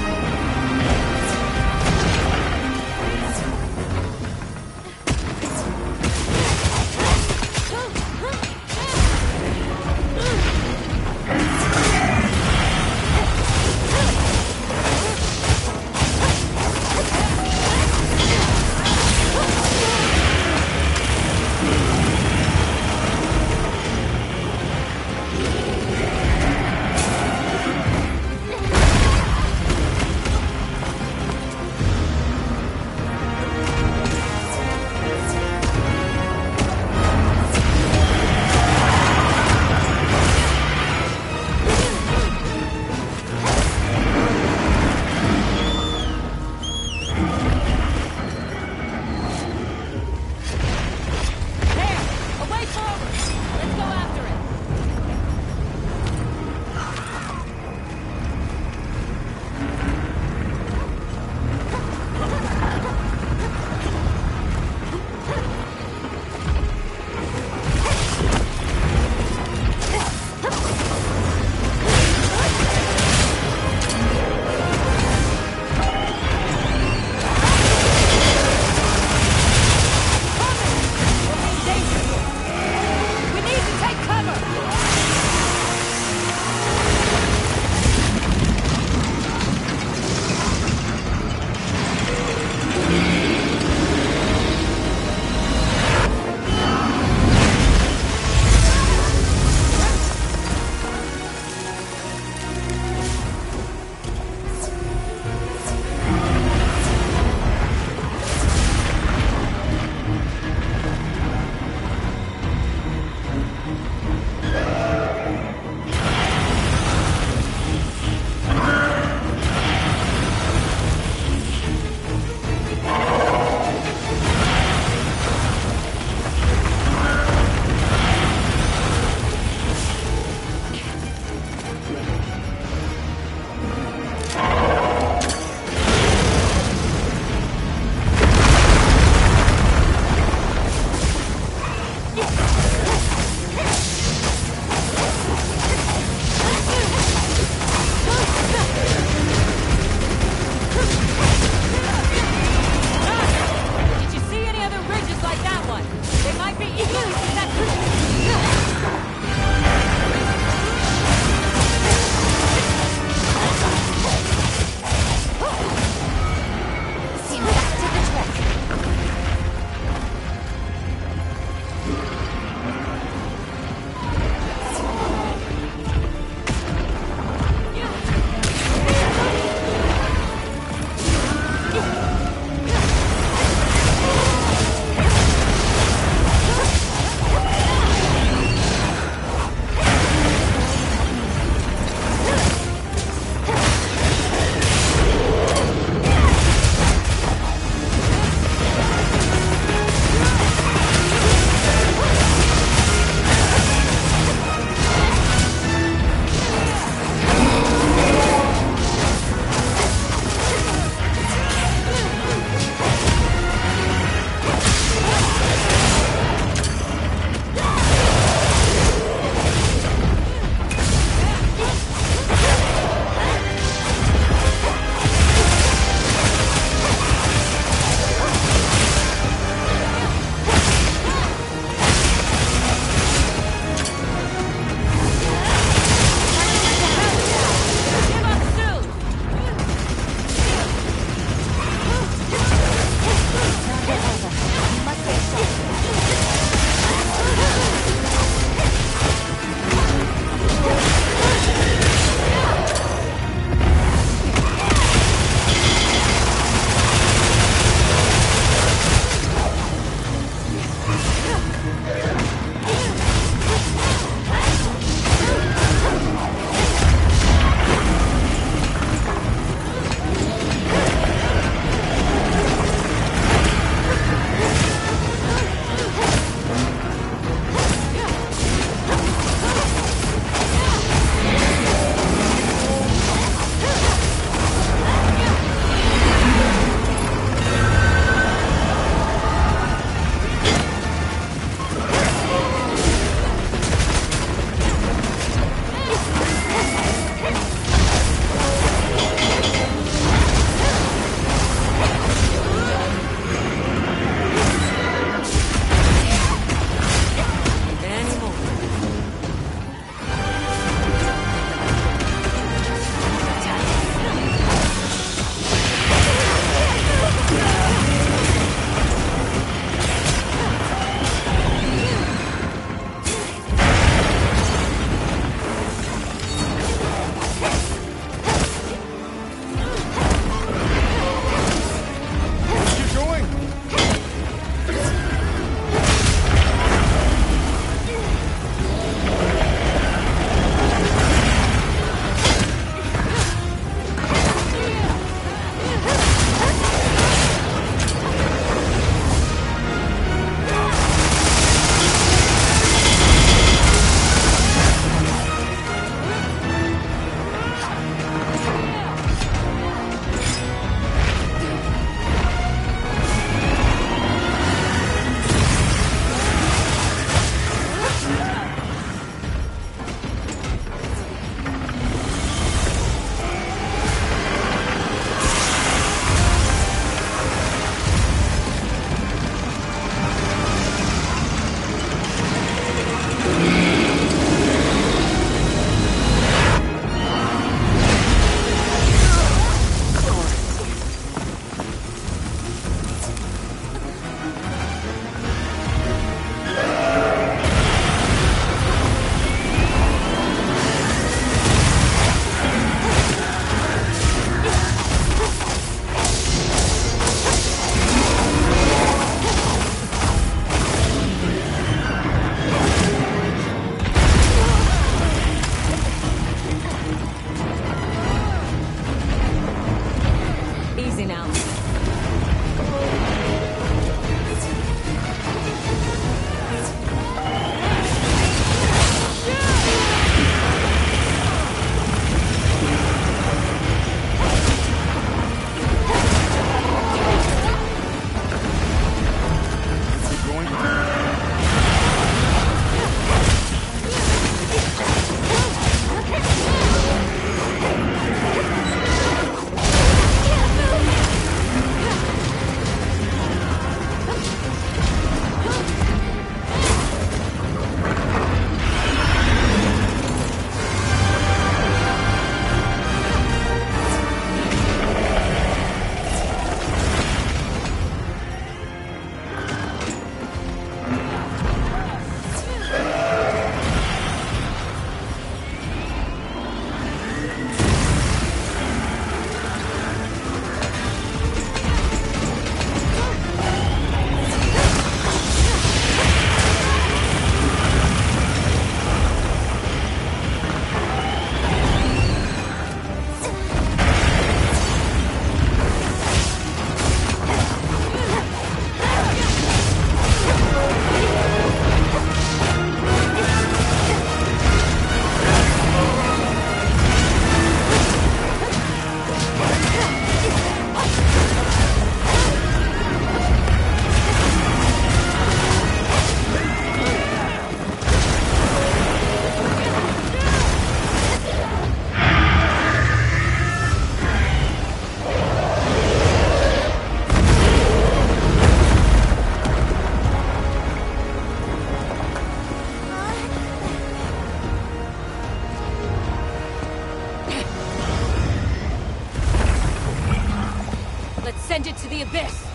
Send it to the abyss!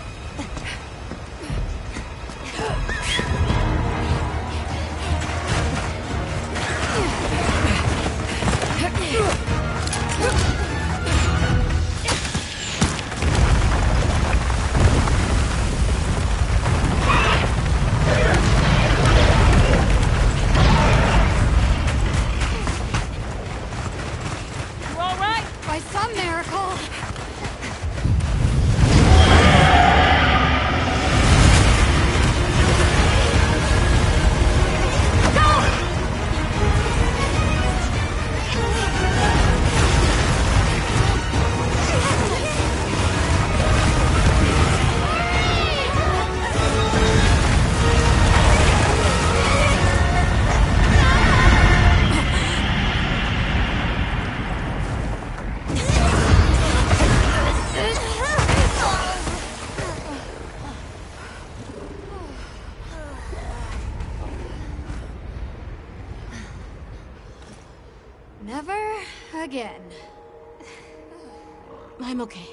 By some miracle! Never again. I'm okay.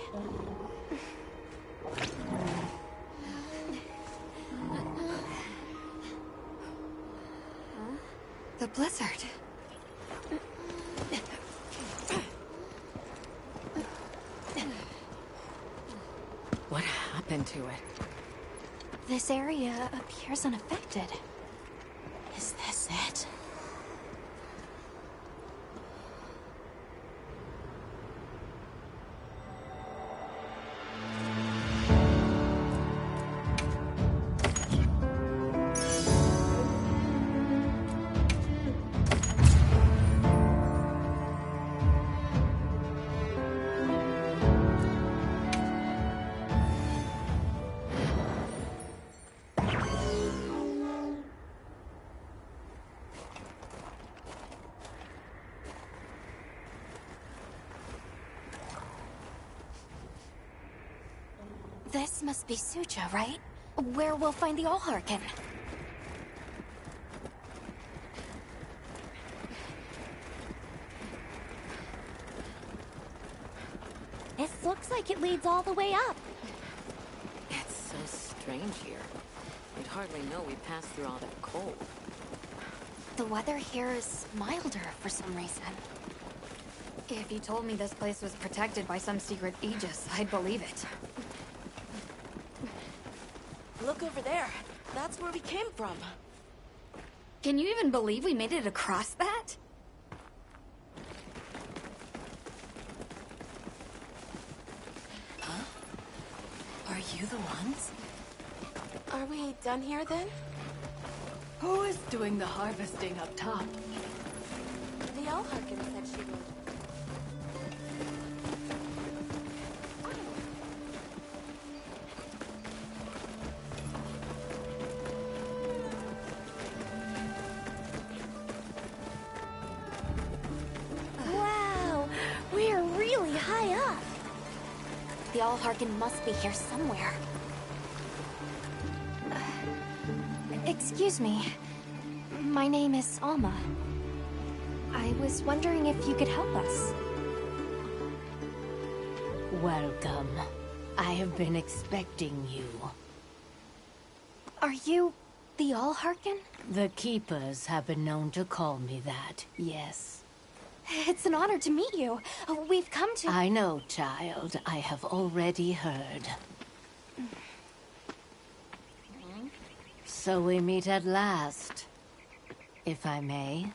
The blizzard. What happened to it? This area appears unaffected. Is this it? This must be Suja, right? Where we'll find the Allharkin. This looks like it leads all the way up. It's so strange here. You'd hardly know we passed through all that cold. The weather here is milder for some reason. If you told me this place was protected by some secret aegis, I'd believe it. Look over there. That's where we came from. Can you even believe we made it across that? Huh? Are you the ones? Are we done here then? Who is doing the harvesting up top? The Allharkin said she would. Wow, we're really high up. The Allharkin must be here somewhere. Excuse me. My name is Alma. I was wondering if you could help us. Welcome. I have been expecting you. Are you the Allharkin? The Keepers have been known to call me that, yes. It's an honor to meet you. We've come to... I know, child. I have already heard. So we meet at last, if I may.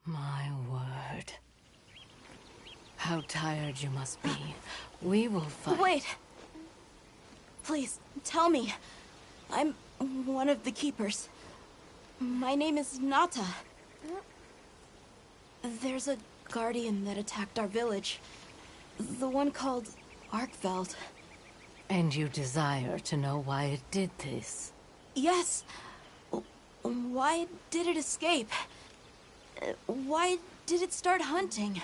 My word. How tired you must be. We will fight. Wait! Please, tell me. I'm one of the Keepers. My name is Nata. There's a guardian that attacked our village. The one called Arkveld. And you desire to know why it did this? Yes. Why did it escape? Why did it start hunting?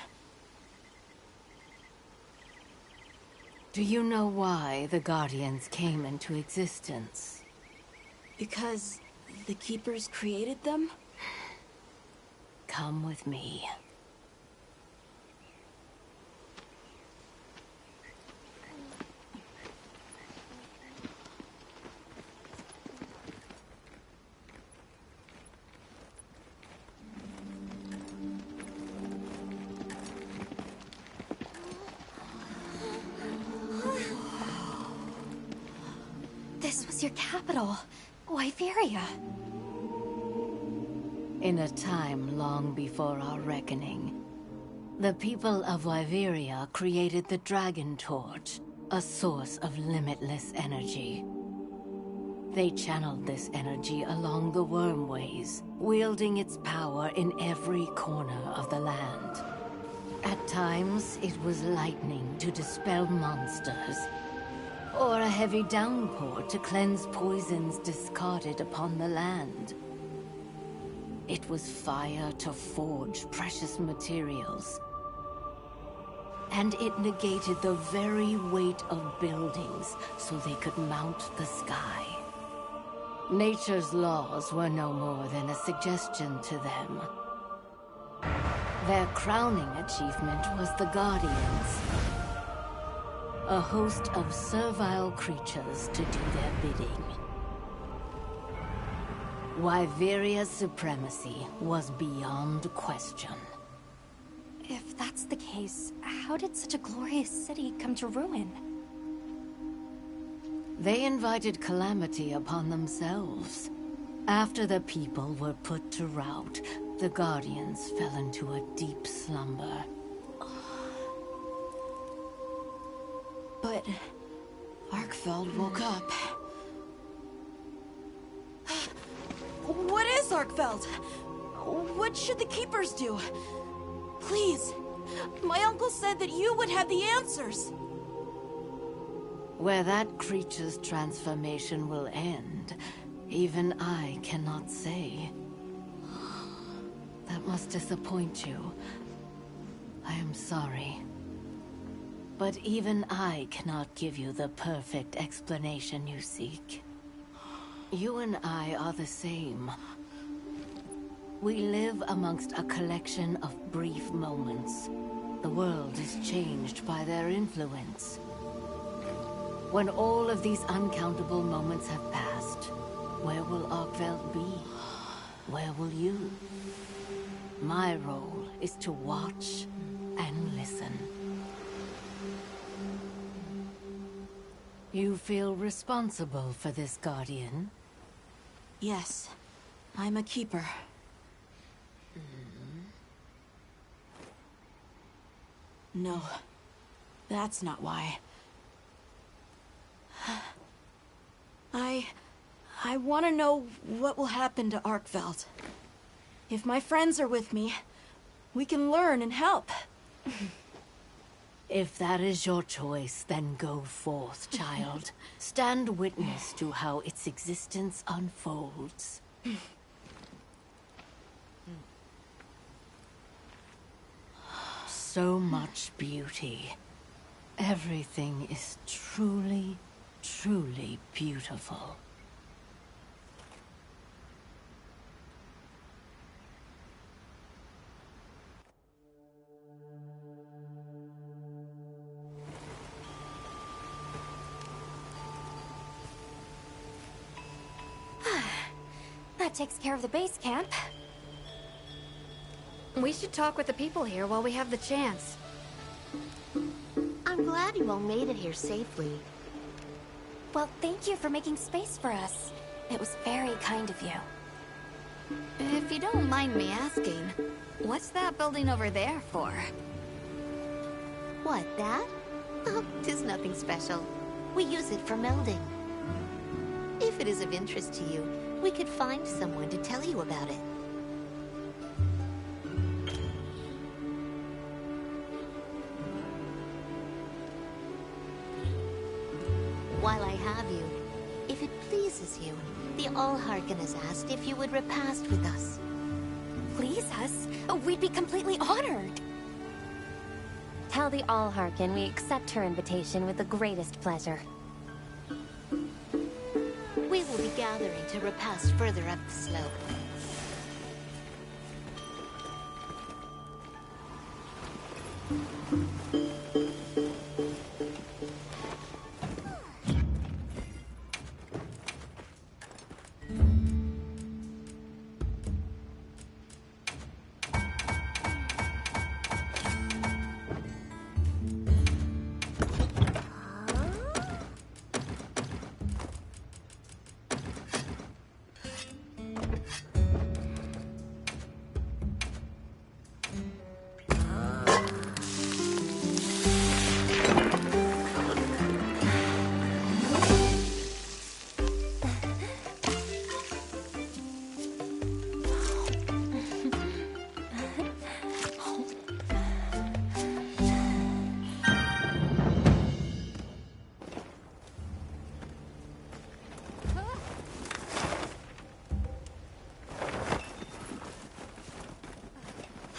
Do you know why the Guardians came into existence? Because the Keepers created them? Come with me. This was your capital, Wyveria. In a time long before our reckoning, the people of Wyveria created the Dragon Torch, a source of limitless energy. They channeled this energy along the Wormways, wielding its power in every corner of the land. At times, it was lightning to dispel monsters, or a heavy downpour to cleanse poisons discarded upon the land. It was fire to forge precious materials. And it negated the very weight of buildings so they could mount the sky. Nature's laws were no more than a suggestion to them. Their crowning achievement was the Guardians, a host of servile creatures to do their bidding. Wyveria's supremacy was beyond question. If that's the case, how did such a glorious city come to ruin? They invited calamity upon themselves. After the people were put to rout, the Guardians fell into a deep slumber. But Arkfeld woke up. What is Arkfeld? What should the Keepers do? Please, my uncle said that you would have the answers. Where that creature's transformation will end, even I cannot say. That must disappoint you. I am sorry. But even I cannot give you the perfect explanation you seek. You and I are the same. We live amongst a collection of brief moments. The world is changed by their influence. When all of these uncountable moments have passed, where will Arkveld be? Where will you? My role is to watch and listen. You feel responsible for this Guardian? Yes, I'm a Keeper. No, that's not why. I want to know what will happen to Arkveld. If my friends are with me, we can learn and help. If that is your choice, then go forth, child. Stand witness to how its existence unfolds. So much beauty. Everything is truly, truly beautiful. That takes care of the base camp. We should talk with the people here while we have the chance. I'm glad you all made it here safely. Well, thank you for making space for us. It was very kind of you. If you don't mind me asking, what's that building over there for? What, that? Oh, 'tis nothing special. We use it for melding. If it is of interest to you, we could find someone to tell you about it. While I have you, if it pleases you, the Allharken has asked if you would repast with us. Please us? We'd be completely honored. Tell the Allharken we accept her invitation with the greatest pleasure. We will be gathering to repast further up the slope.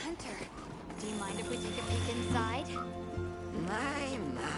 Hunter, do you mind if we take a peek inside? My, my.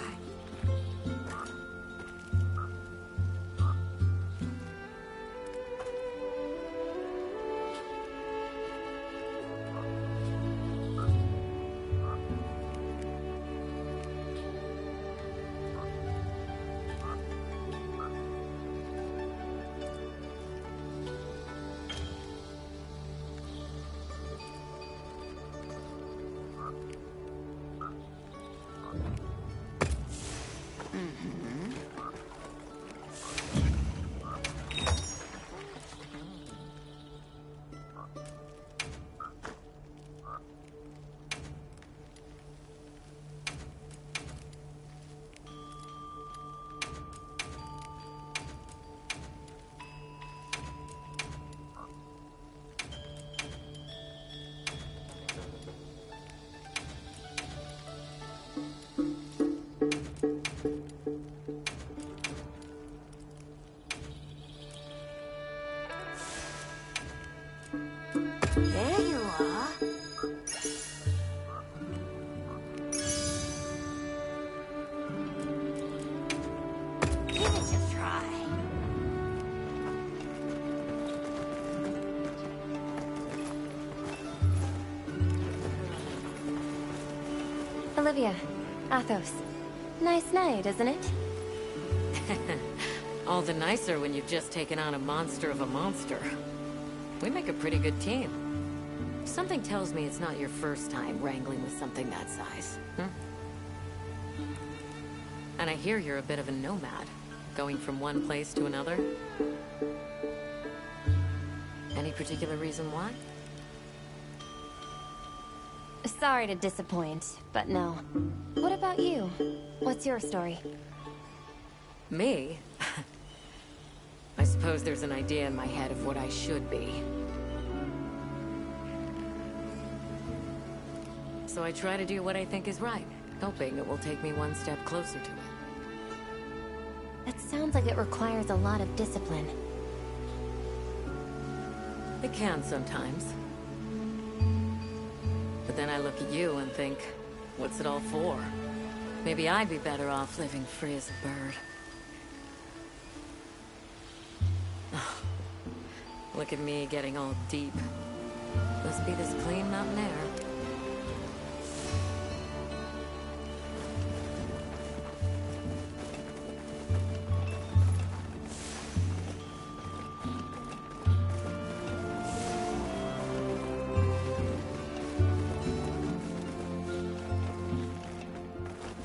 There you are. Give it a try. Olivia, Athos. Nice night, isn't it? All the nicer when you've just taken on a monster of a monster. We make a pretty good team. Something tells me it's not your first time wrangling with something that size. And I hear you're a bit of a nomad, going from one place to another. Any particular reason why? Sorry to disappoint, but no. What about you? What's your story? Me? I suppose there's an idea in my head of what I should be. So I try to do what I think is right, hoping it will take me one step closer to it. That sounds like it requires a lot of discipline. It can sometimes. But then I look at you and think, what's it all for? Maybe I'd be better off living free as a bird. Look at me getting all deep. Must be this clean mountain air.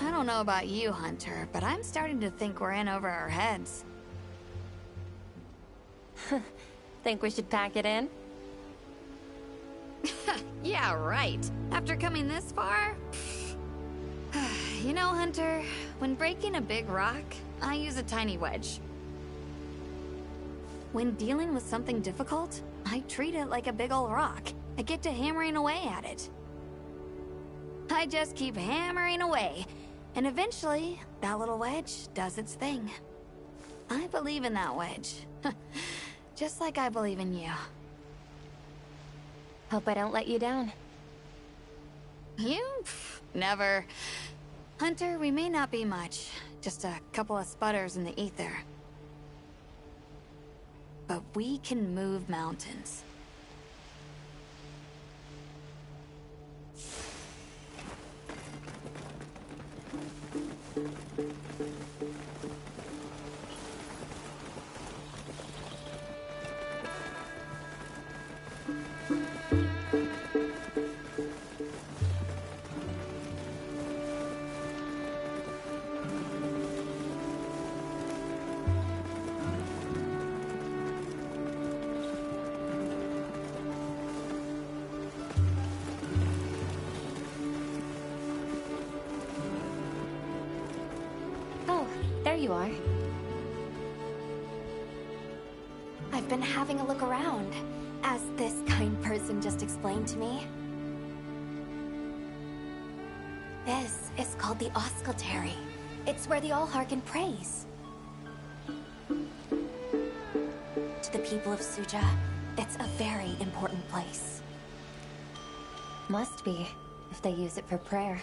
I don't know about you, Hunter, but I'm starting to think we're in over our heads. Think we should pack it in? Yeah, right. After coming this far? You know, Hunter, when breaking a big rock, I use a tiny wedge. When dealing with something difficult, I treat it like a big old rock. I get to hammering away at it. I just keep hammering away, and eventually, that little wedge does its thing. I believe in that wedge. Just like I believe in you. Hope I don't let you down. You? Never. Hunter, we may not be much. Just a couple of sputters in the ether. But we can move mountains. you are. I've been having a look around, as this kind person just explained to me. This is called the Oscultary. It's where the Allharkin prays. To the people of Suja, it's a very important place. Must be, if they use it for prayer.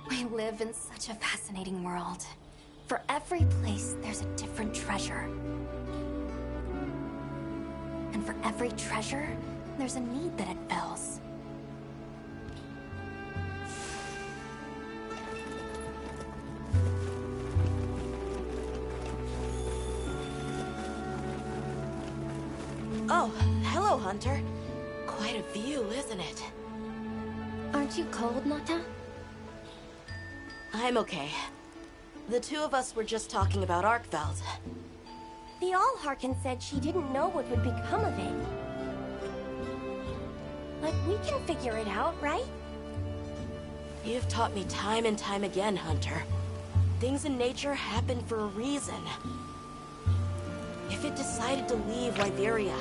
We live in such a fascinating world. For every place, there's a different treasure. And for every treasure, there's a need that it fills. Oh, hello, Hunter. Quite a view, isn't it? Aren't you cold, Nata? I'm okay. The two of us were just talking about Arkveld. The Allharkin said she didn't know what would become of it. But we can figure it out, right? You've taught me time and time again, Hunter. Things in nature happen for a reason. If it decided to leave Wyveria,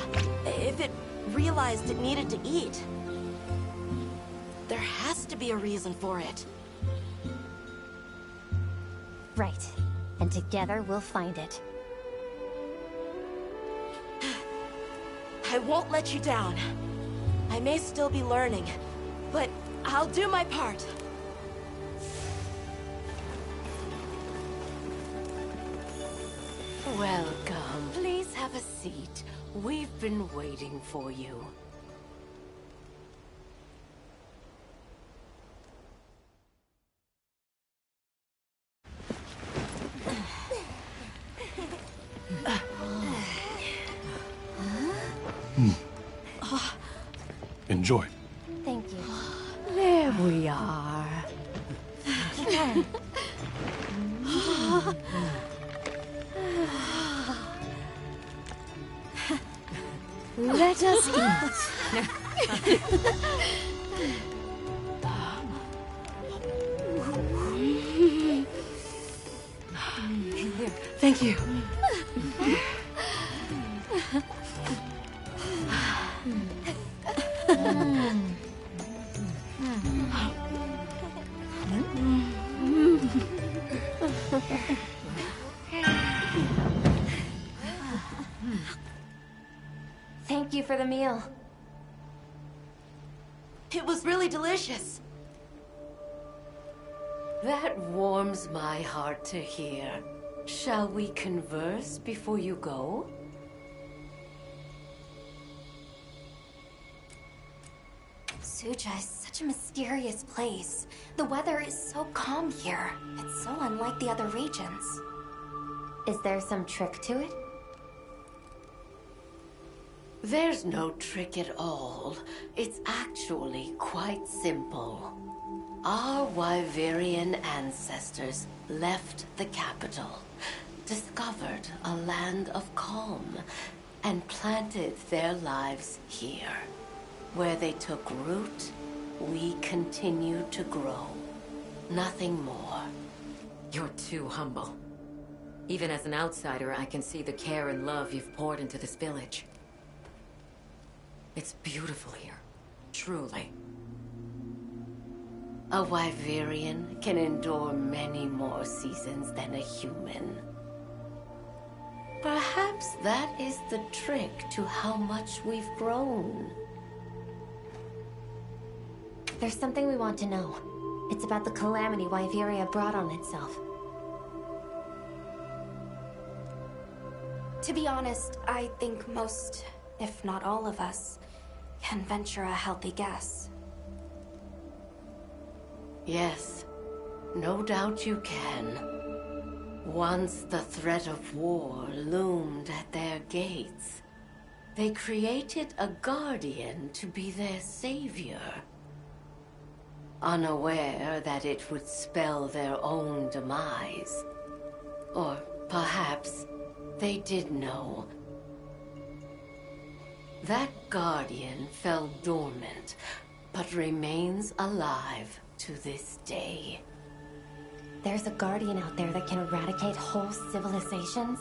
if it realized it needed to eat, there has to be a reason for it. Right. And together we'll find it. I won't let you down. I may still be learning, but I'll do my part. Welcome. Please have a seat. We've been waiting for you. Enjoy. Thank you. There we are. Let us eat. Thank you. Thank you for the meal. It was really delicious. That warms my heart to hear. Shall we converse before you go? Suja is such a mysterious place. The weather is so calm here. It's so unlike the other regions. Is there some trick to it? There's no trick at all. It's actually quite simple. Our Wyverian ancestors left the capital, discovered a land of calm, and planted their lives here. Where they took root, we continue to grow. Nothing more. You're too humble. Even as an outsider, I can see the care and love you've poured into this village. It's beautiful here. Truly. A Wyverian can endure many more seasons than a human. Perhaps that is the trick to how much we've grown. There's something we want to know. It's about the calamity Wyveria brought on itself. To be honest, I think most, if not all of us, can venture a healthy guess. Yes, no doubt you can. Once the threat of war loomed at their gates, they created a guardian to be their savior. Unaware that it would spell their own demise. Or perhaps they did know. That guardian fell dormant, but remains alive to this day. There's a Guardian out there that can eradicate whole civilizations?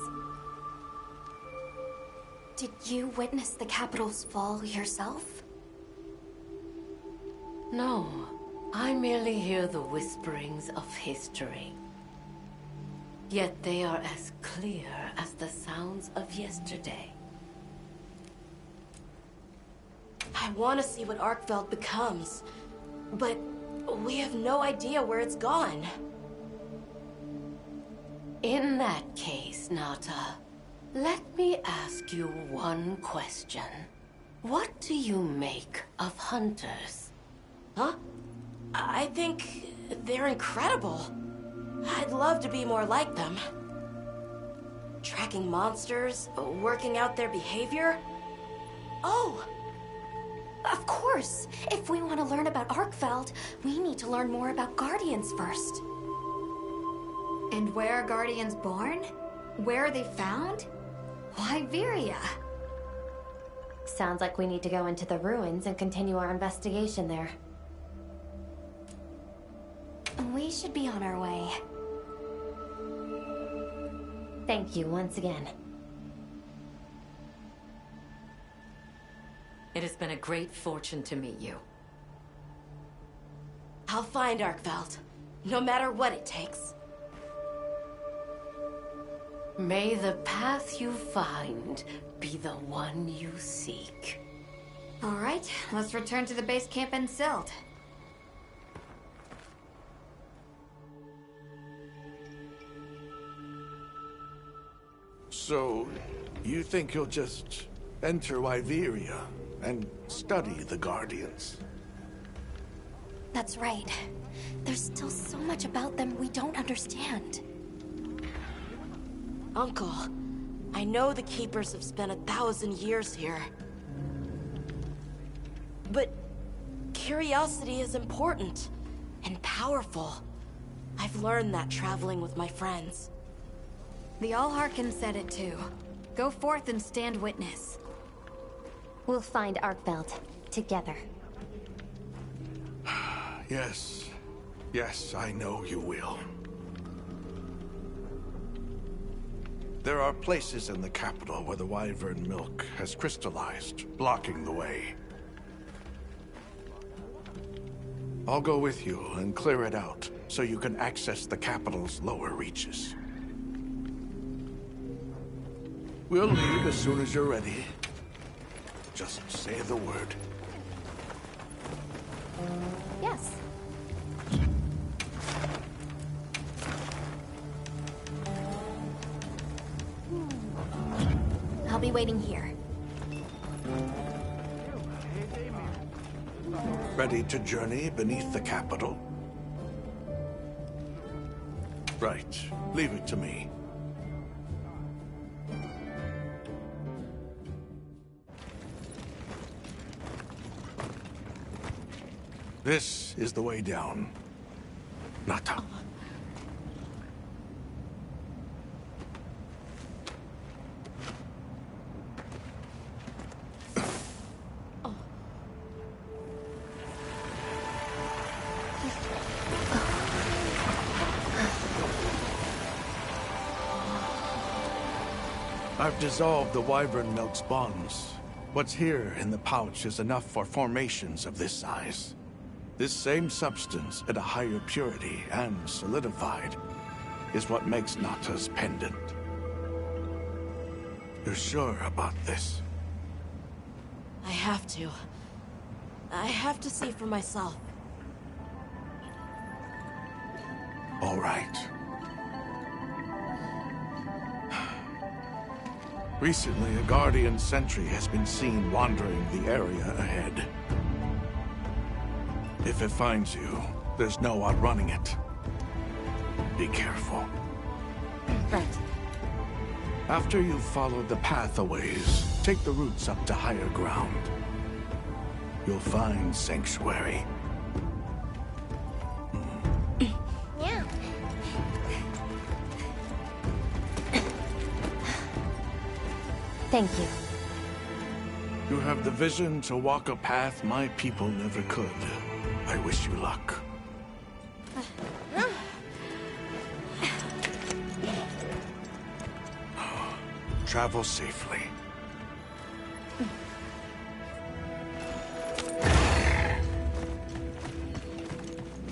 Did you witness the capital's fall yourself? No, I merely hear the whisperings of history. Yet they are as clear as the sounds of yesterday. I want to see what Arkfeld becomes, but we have no idea where it's gone. In that case, Nata, let me ask you one question. What do you make of hunters? Huh? I think they're incredible. I'd love to be more like them. Tracking monsters, working out their behavior. Oh! Of course! If we want to learn about Arkfeld, we need to learn more about Guardians first. And where are Guardians born? Where are they found? Wyveria. Sounds like we need to go into the ruins and continue our investigation there. We should be on our way. Thank you once again. It has been a great fortune to meet you. I'll find Arkfeld, no matter what it takes. May the path you find be the one you seek. All right, let's return to the base camp in Silt. So, you think you'll just enter Wyveria and study the Guardians? That's right. There's still so much about them we don't understand. Uncle, I know the Keepers have spent 1,000 years here. But curiosity is important and powerful. I've learned that traveling with my friends. The Allharkins said it too. Go forth and stand witness. We'll find Arkfeld together. Yes. Yes, I know you will. There are places in the capital where the Wyvern milk has crystallized, blocking the way. I'll go with you and clear it out, so you can access the capital's lower reaches. We'll leave as soon as you're ready. Just say the word. Yes. I'll be waiting here. Ready to journey beneath the capital? Right. Leave it to me. This is the way down. Nata. I've dissolved the Wyvern milk's bonds. What's here in the pouch is enough for formations of this size. This same substance at a higher purity and solidified is what makes Nata's pendant. You're sure about this? I have to. I have to see for myself. All right. Recently, a Guardian sentry has been seen wandering the area ahead. If it finds you, there's no outrunning it. Be careful. Right. After you've followed the path a ways, take the routes up to higher ground. You'll find Sanctuary. Yeah. Thank you. You have the vision to walk a path my people never could. I wish you luck. travel safely.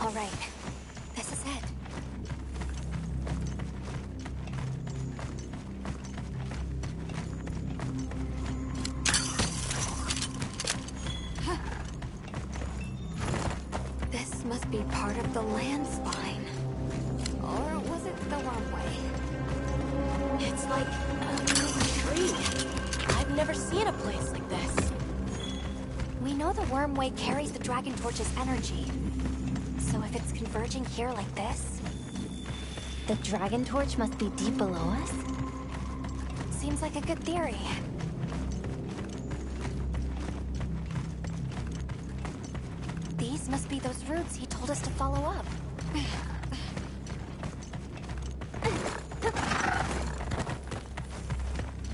All right. This is it. This must be part of the land spine. Or was it the wrong way? It's like a tree. I've never seen a place like this. We know the Wormway carries the Dragon Torch's energy. So if it's converging here like this... The Dragon Torch must be deep below us? Seems like a good theory. These must be those roots he told us to follow up.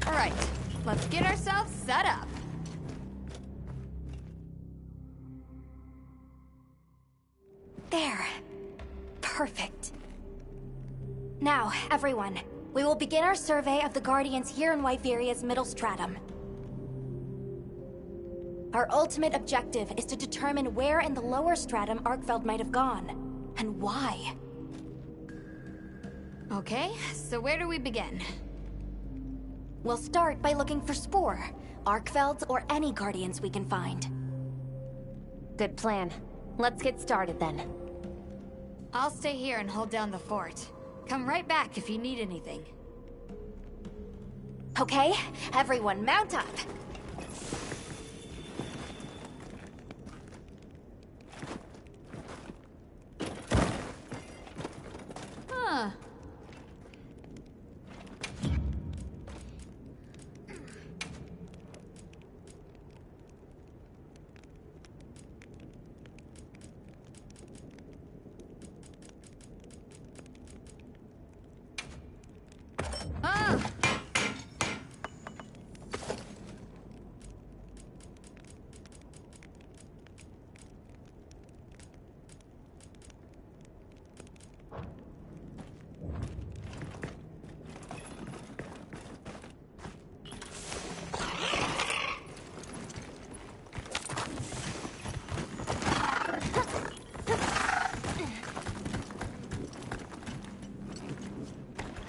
All right, let's get ourselves set up. There. Perfect. Now, everyone, we will begin our survey of the Guardians here in Wyveria's middle stratum. Our ultimate objective is to determine where in the lower stratum Arkfeld might have gone, and why. Okay, so where do we begin? We'll start by looking for Spore, Arkfeld, or any Guardians we can find. Good plan. Let's get started then. I'll stay here and hold down the fort. Come right back if you need anything. Okay, everyone mount up. Huh.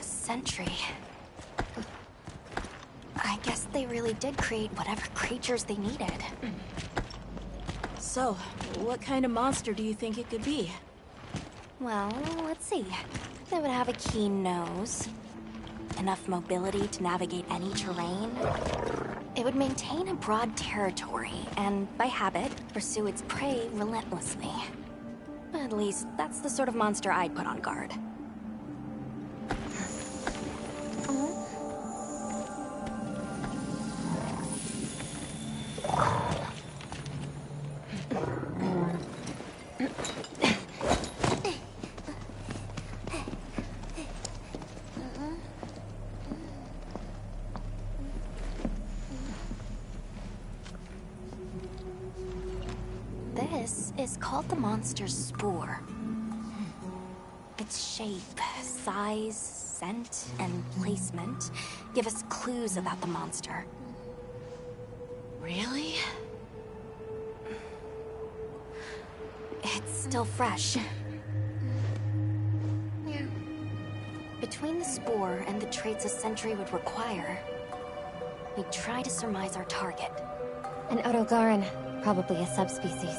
Sentry. I guess they really did create whatever creatures they needed. So, what kind of monster do you think it could be? Well, let's see. They would have a keen nose, enough mobility to navigate any terrain. It would maintain a broad territory, and by habit, pursue its prey relentlessly. At least, that's the sort of monster I'd put on guard. This is called the monster's spore. Its shape, size, scent, and placement give us clues about the monster. Really? It's still fresh. Between the spore and the traits a sentry would require, we try to surmise our target. An Odogaran, probably a subspecies.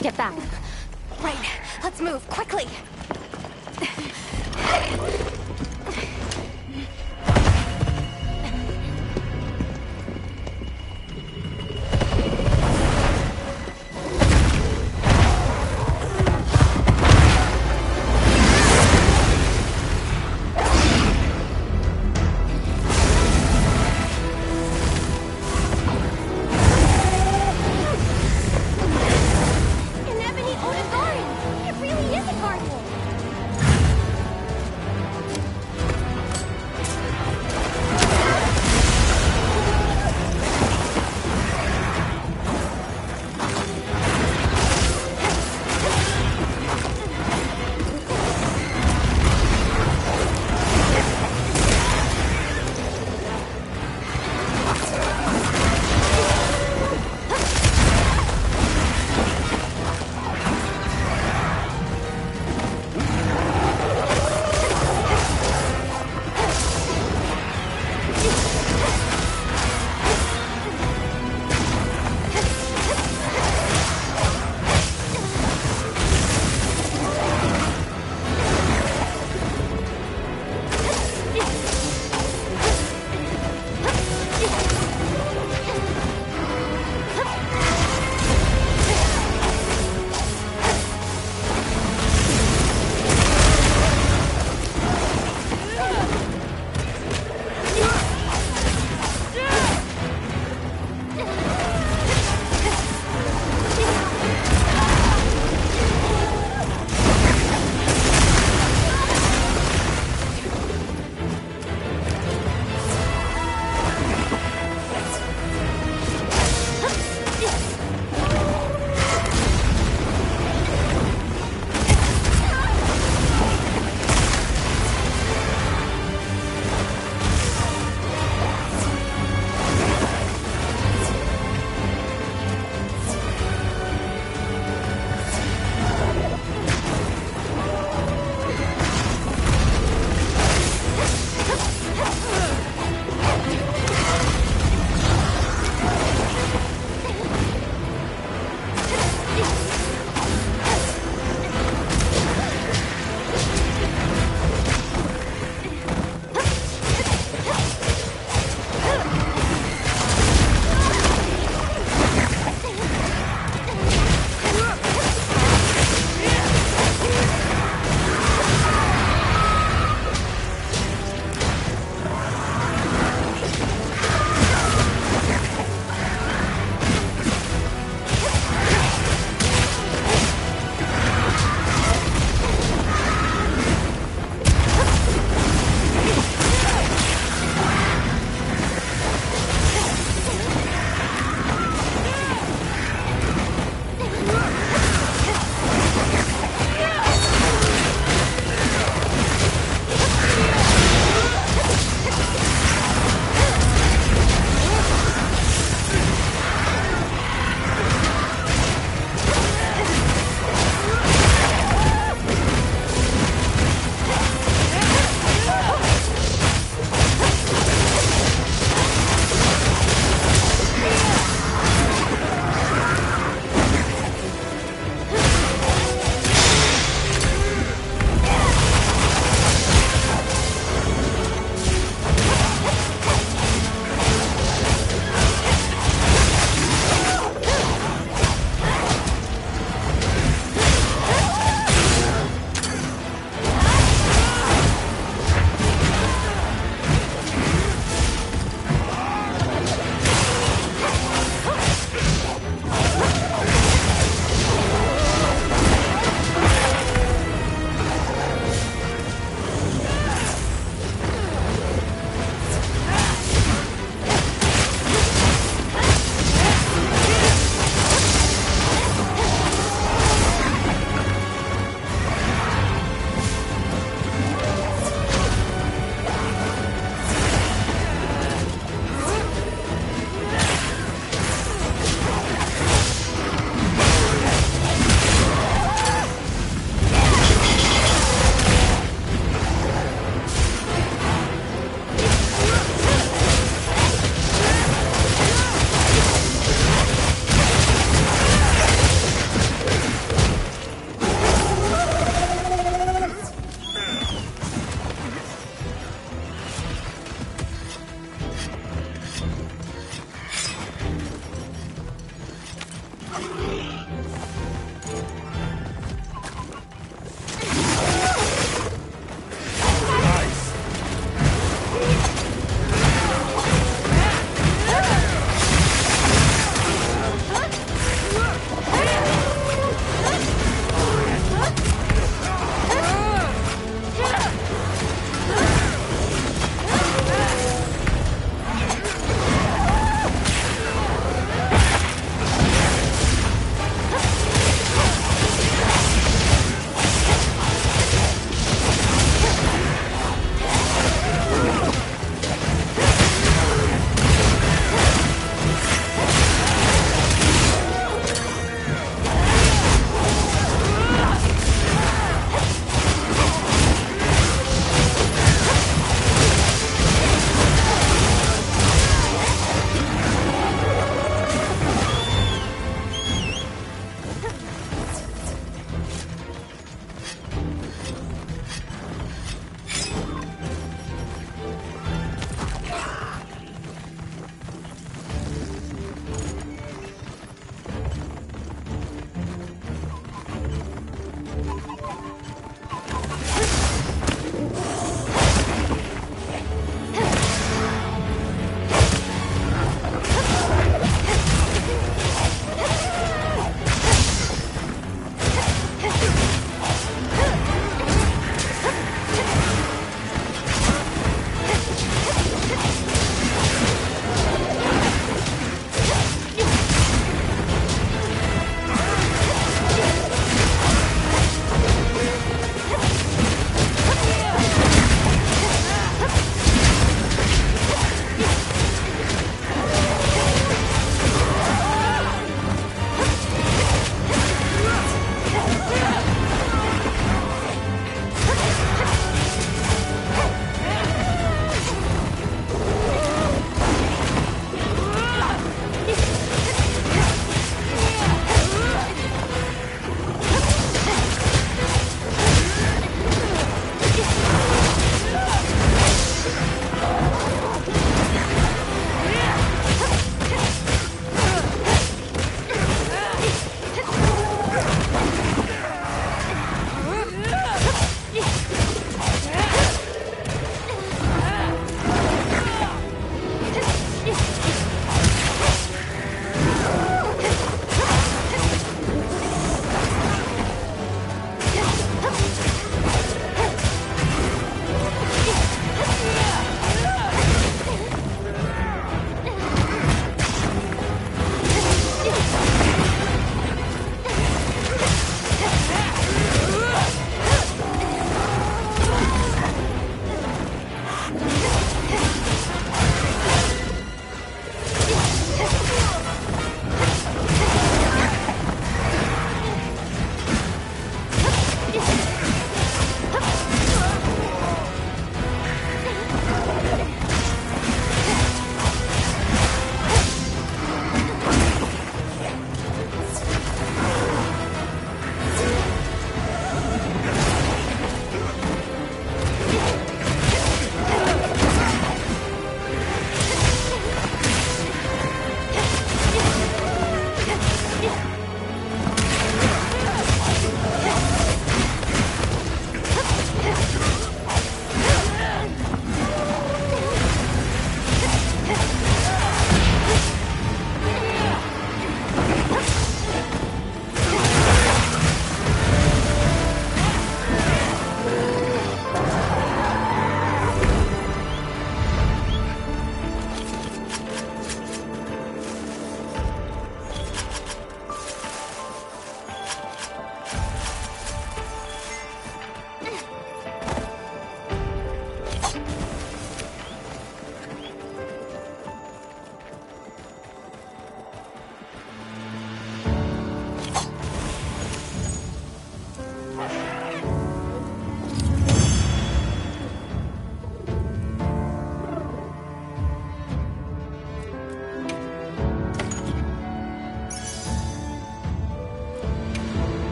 Get back. Right, let's move, quickly!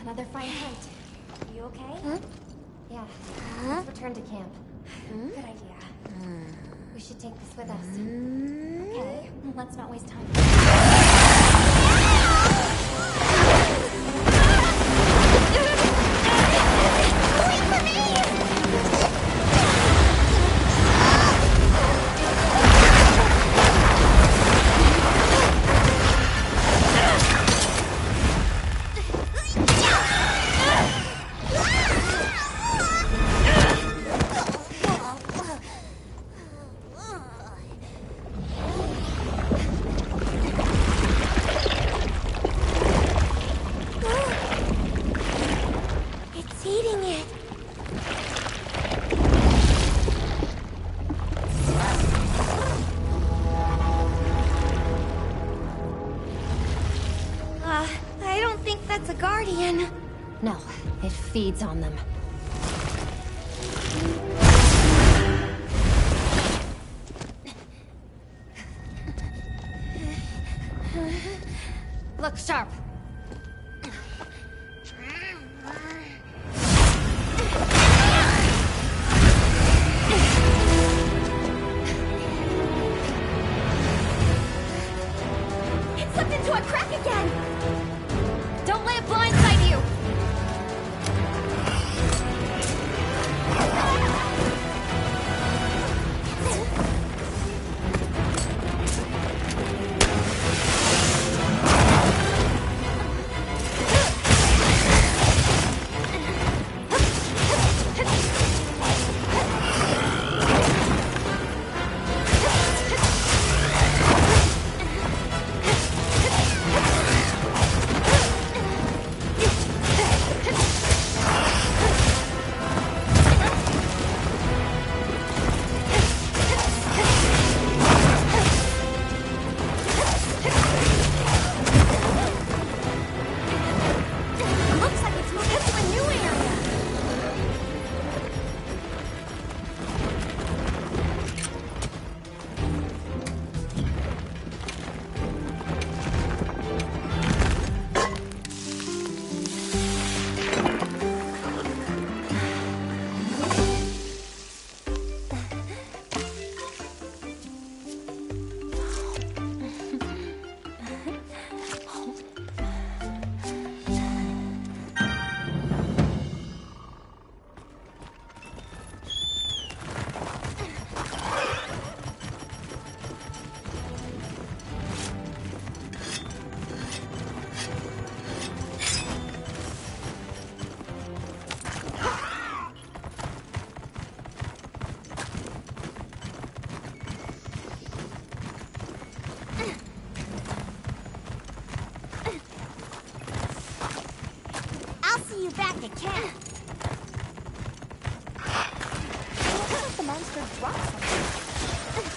Another fine hunt. You okay? Huh? Yeah. Let's return to camp. Good idea. We should take this with us. Okay, let's not waste time. Wait for me! It's eating it. I don't think that's a guardian. No, it feeds on them. Look sharp. It slipped into a crack again. Don't let it blindside you! back at camp. What if the monster drops something?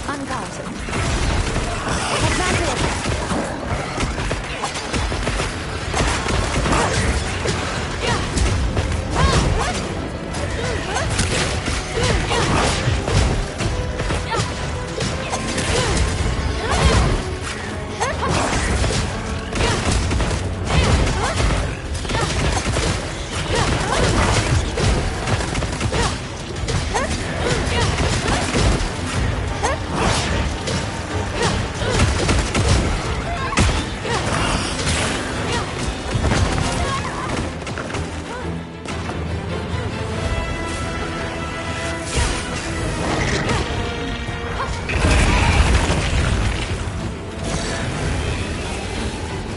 On guard.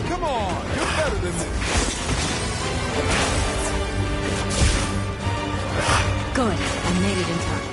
Come on, you're better than this. Good. I made it in time.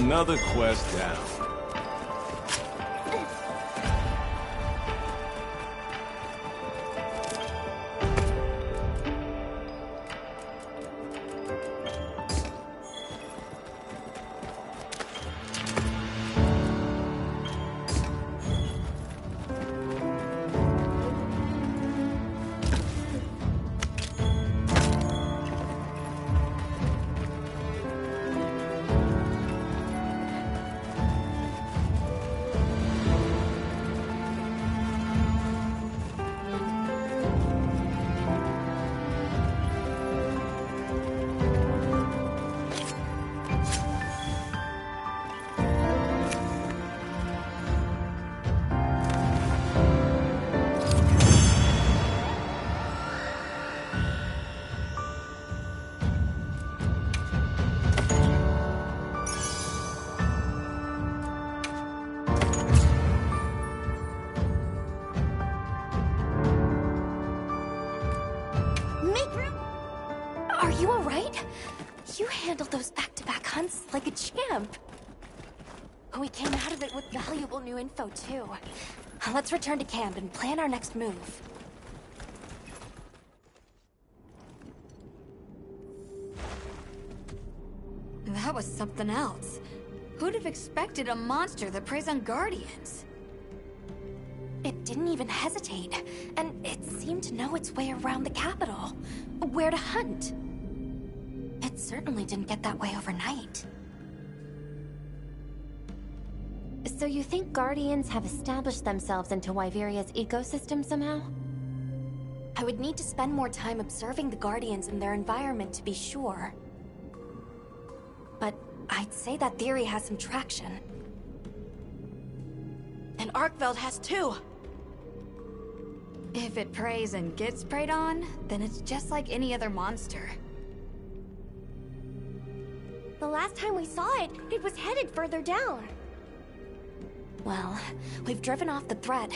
Another quest down. Are you alright? You handled those back-to-back hunts like a champ. We came out of it with valuable new info, too. Let's return to camp and plan our next move. That was something else. Who'd have expected a monster that preys on Guardians? It didn't even hesitate, and it seemed to know its way around the capital. Where to hunt. It certainly didn't get that way overnight. So you think Guardians have established themselves into Wyveria's ecosystem somehow? I would need to spend more time observing the Guardians and their environment to be sure. But I'd say that theory has some traction. And Arkveld has too! If it preys and gets preyed on, then it's just like any other monster. The last time we saw it, it was headed further down. Well, we've driven off the threat.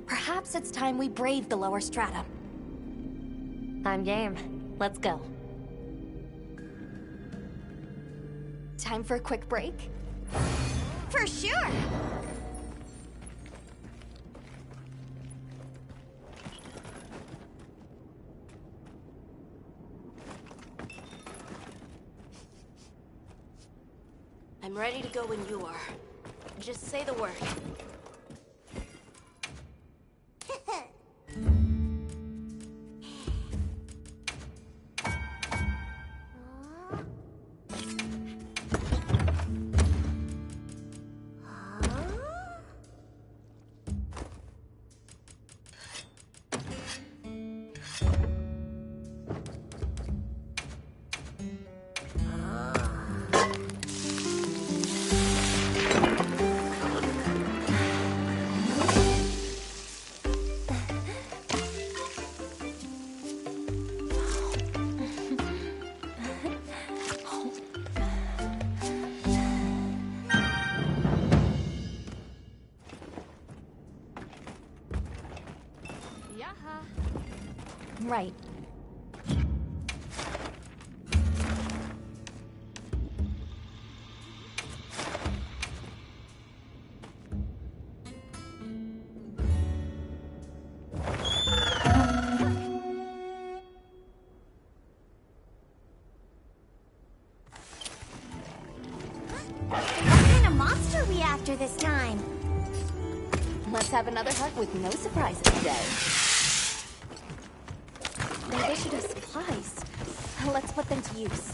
Perhaps it's time we brave the lower strata. I'm game. Let's go. Time for a quick break? For sure! I'm ready to go when you are. Just say the word. Right. What kind of monster are we after this time? Let's have another hunt with no surprises today. They've issued us supplies. Let's put them to use.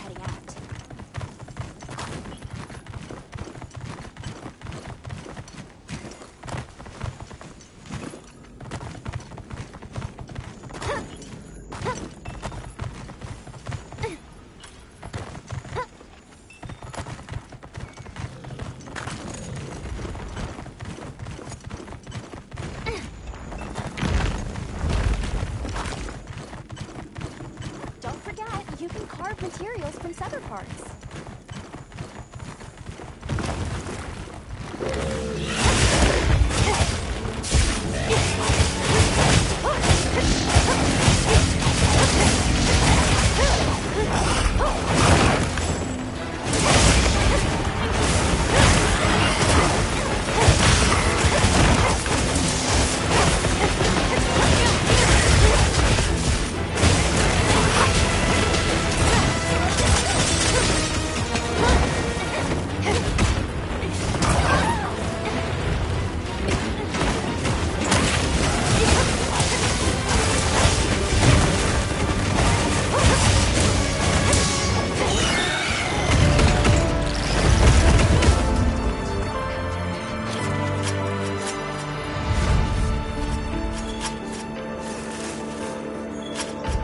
heading out. Don't forget, you can carve materials from sever parts.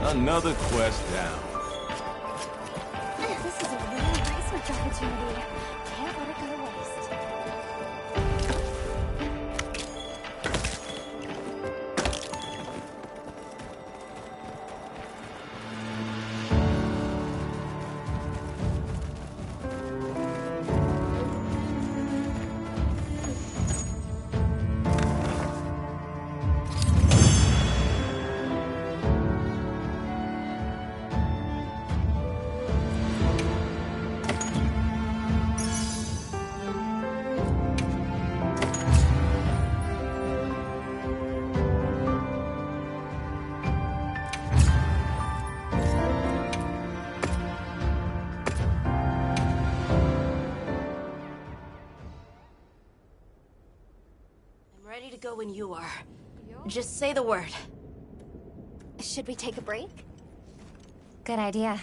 Another quest down. This is a really research opportunity. Can't let it go to waste. I'm ready to go when you are. Just say the word. Should we take a break? Good idea.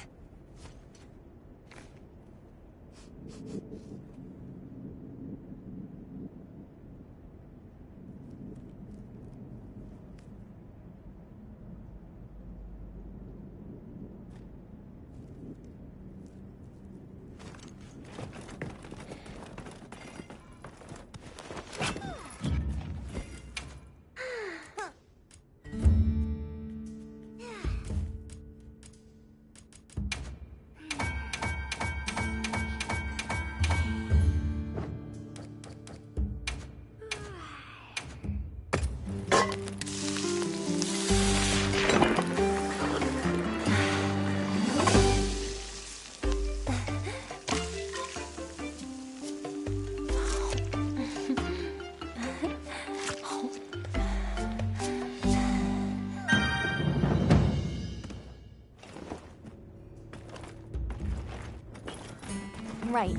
Right.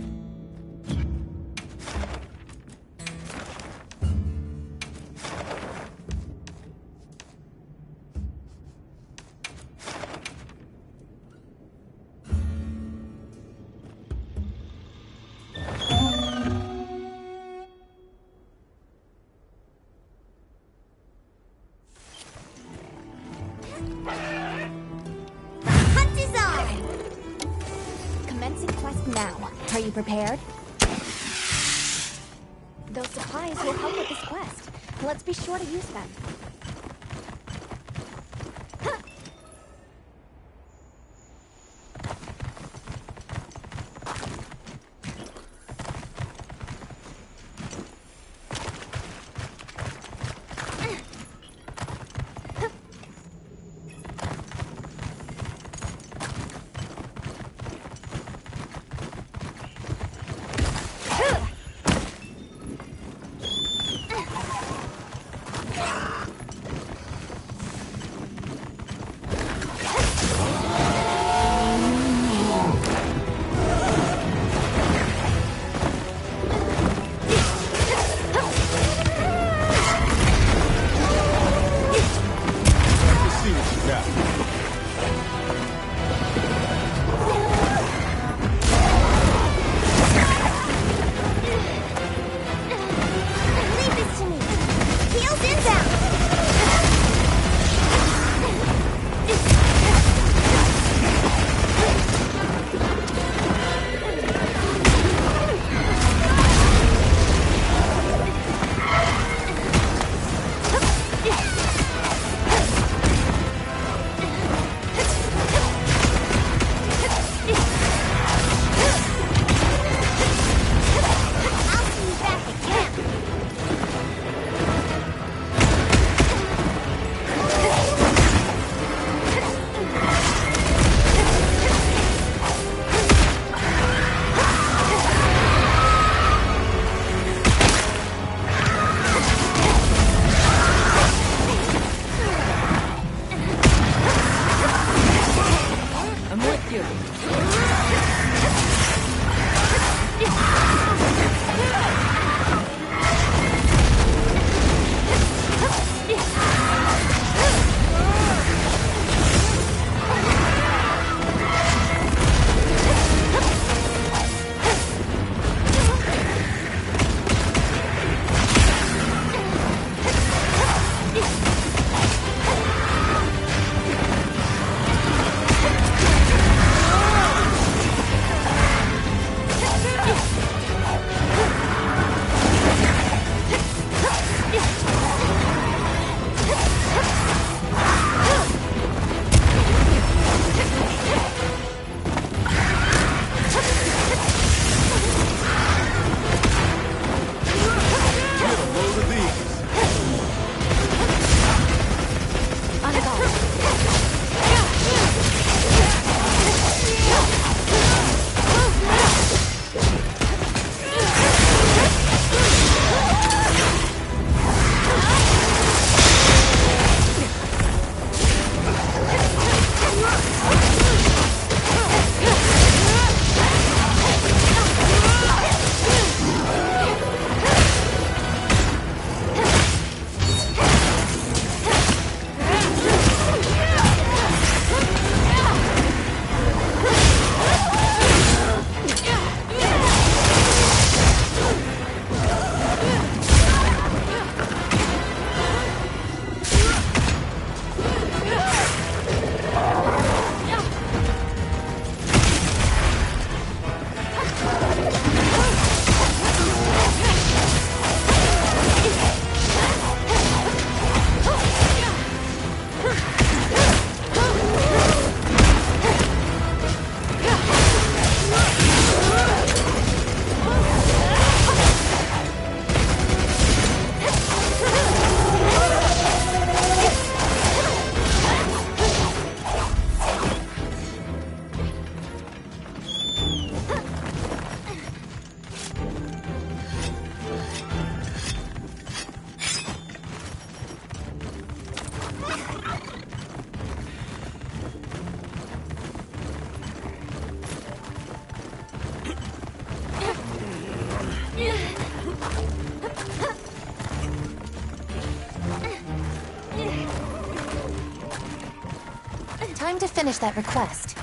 Hunt is on! Commencing quest now. Are you prepared? Those supplies will help with this quest. Let's be sure to use them. finish that request.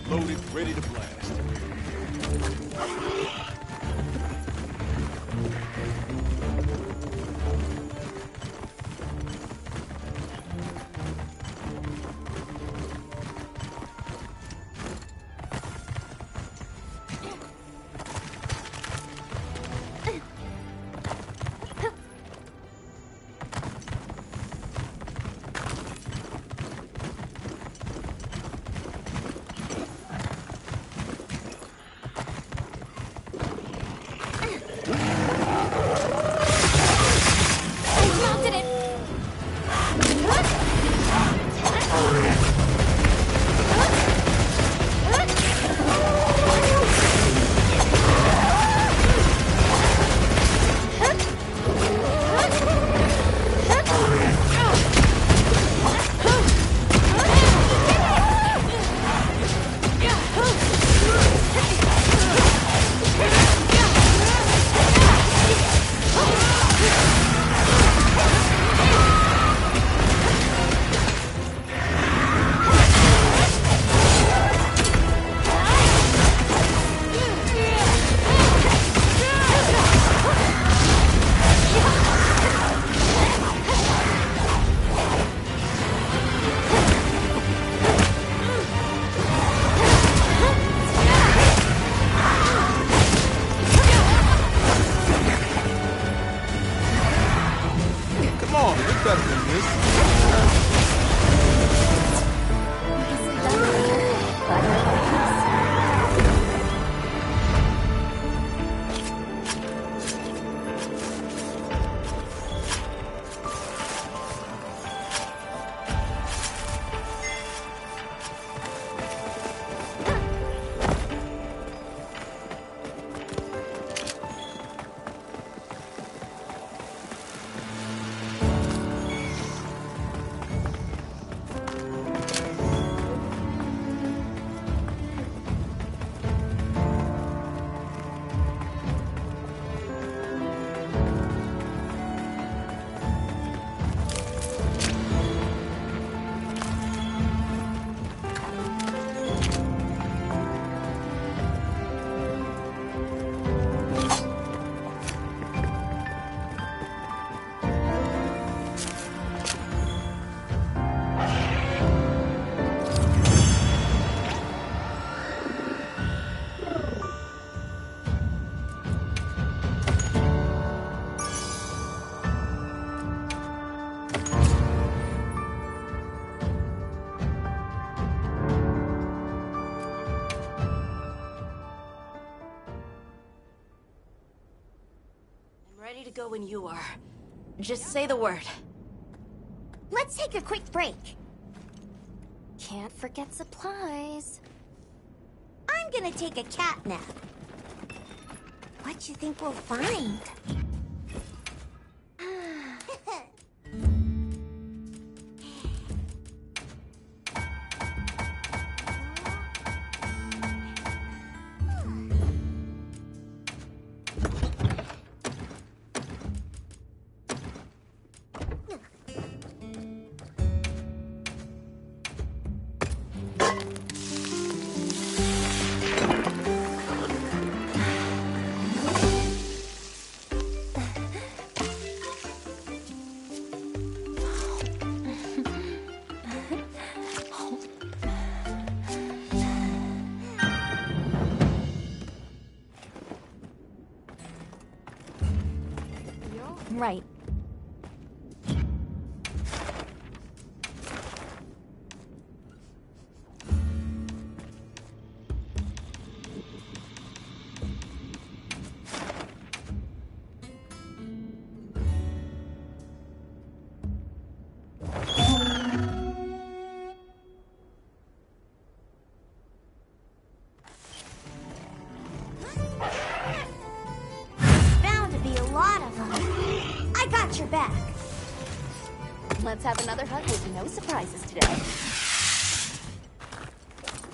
Loaded, ready to blast. Ready to go when you are. Just say the word. Let's take a quick break. Can't forget supplies. I'm gonna take a cat nap. What you think we'll find? Right. Bound to be a lot of them. I got your back. Let's have another hug with no surprises today.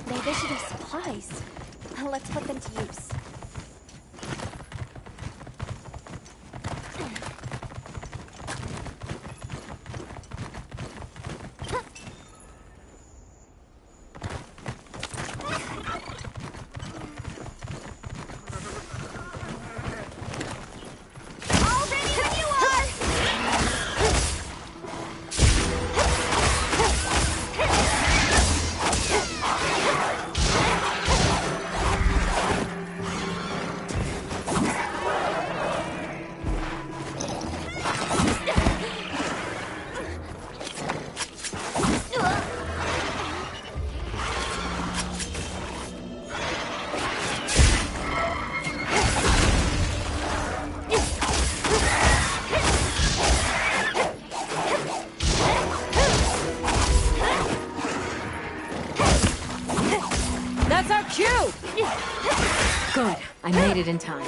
Maybe I should have supplies. Let's put them to use. That's our cue! Good. I made it in time.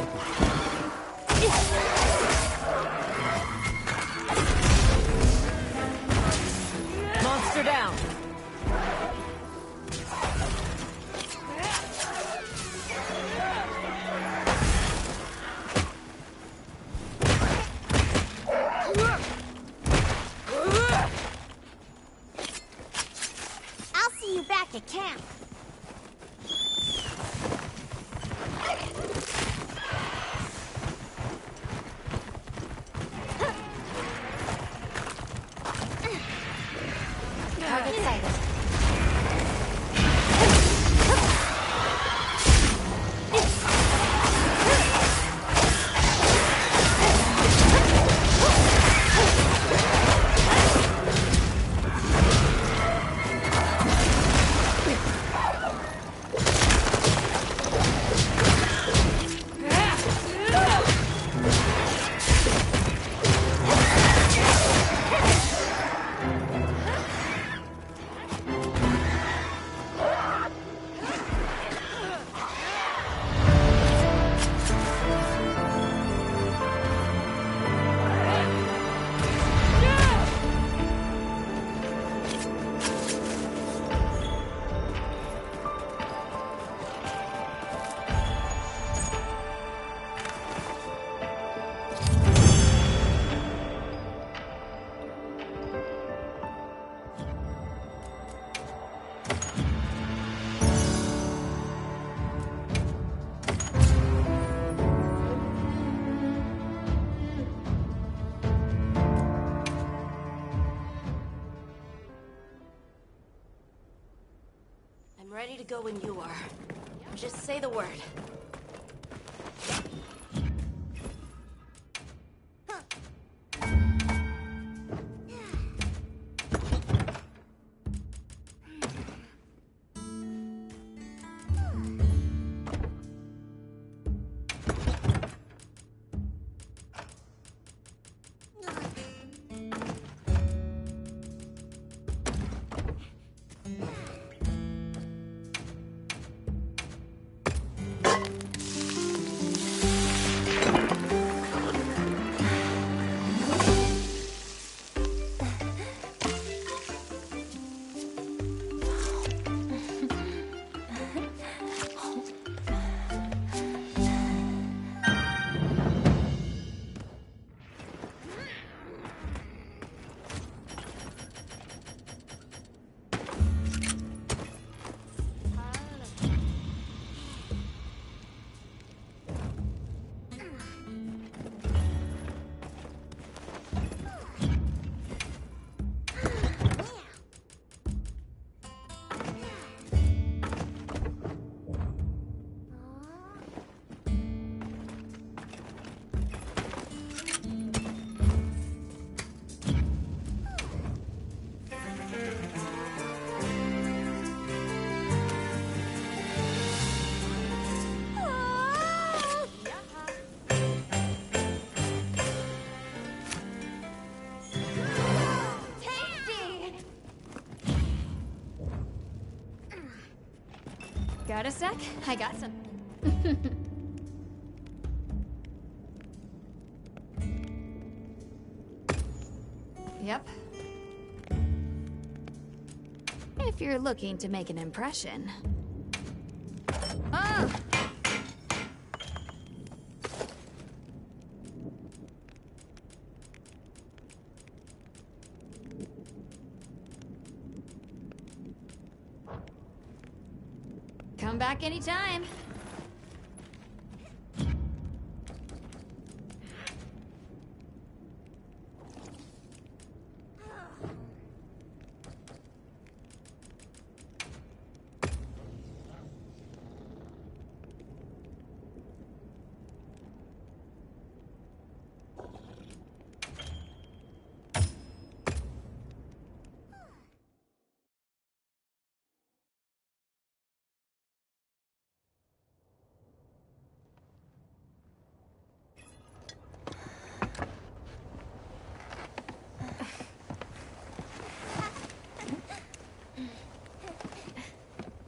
Monster down. I'll see you back at camp. Target I'm ready to go when you are. Just say the word. Got a sec? I got some. Yep. If you're looking to make an impression. Ah! Come back anytime.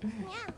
Yeah.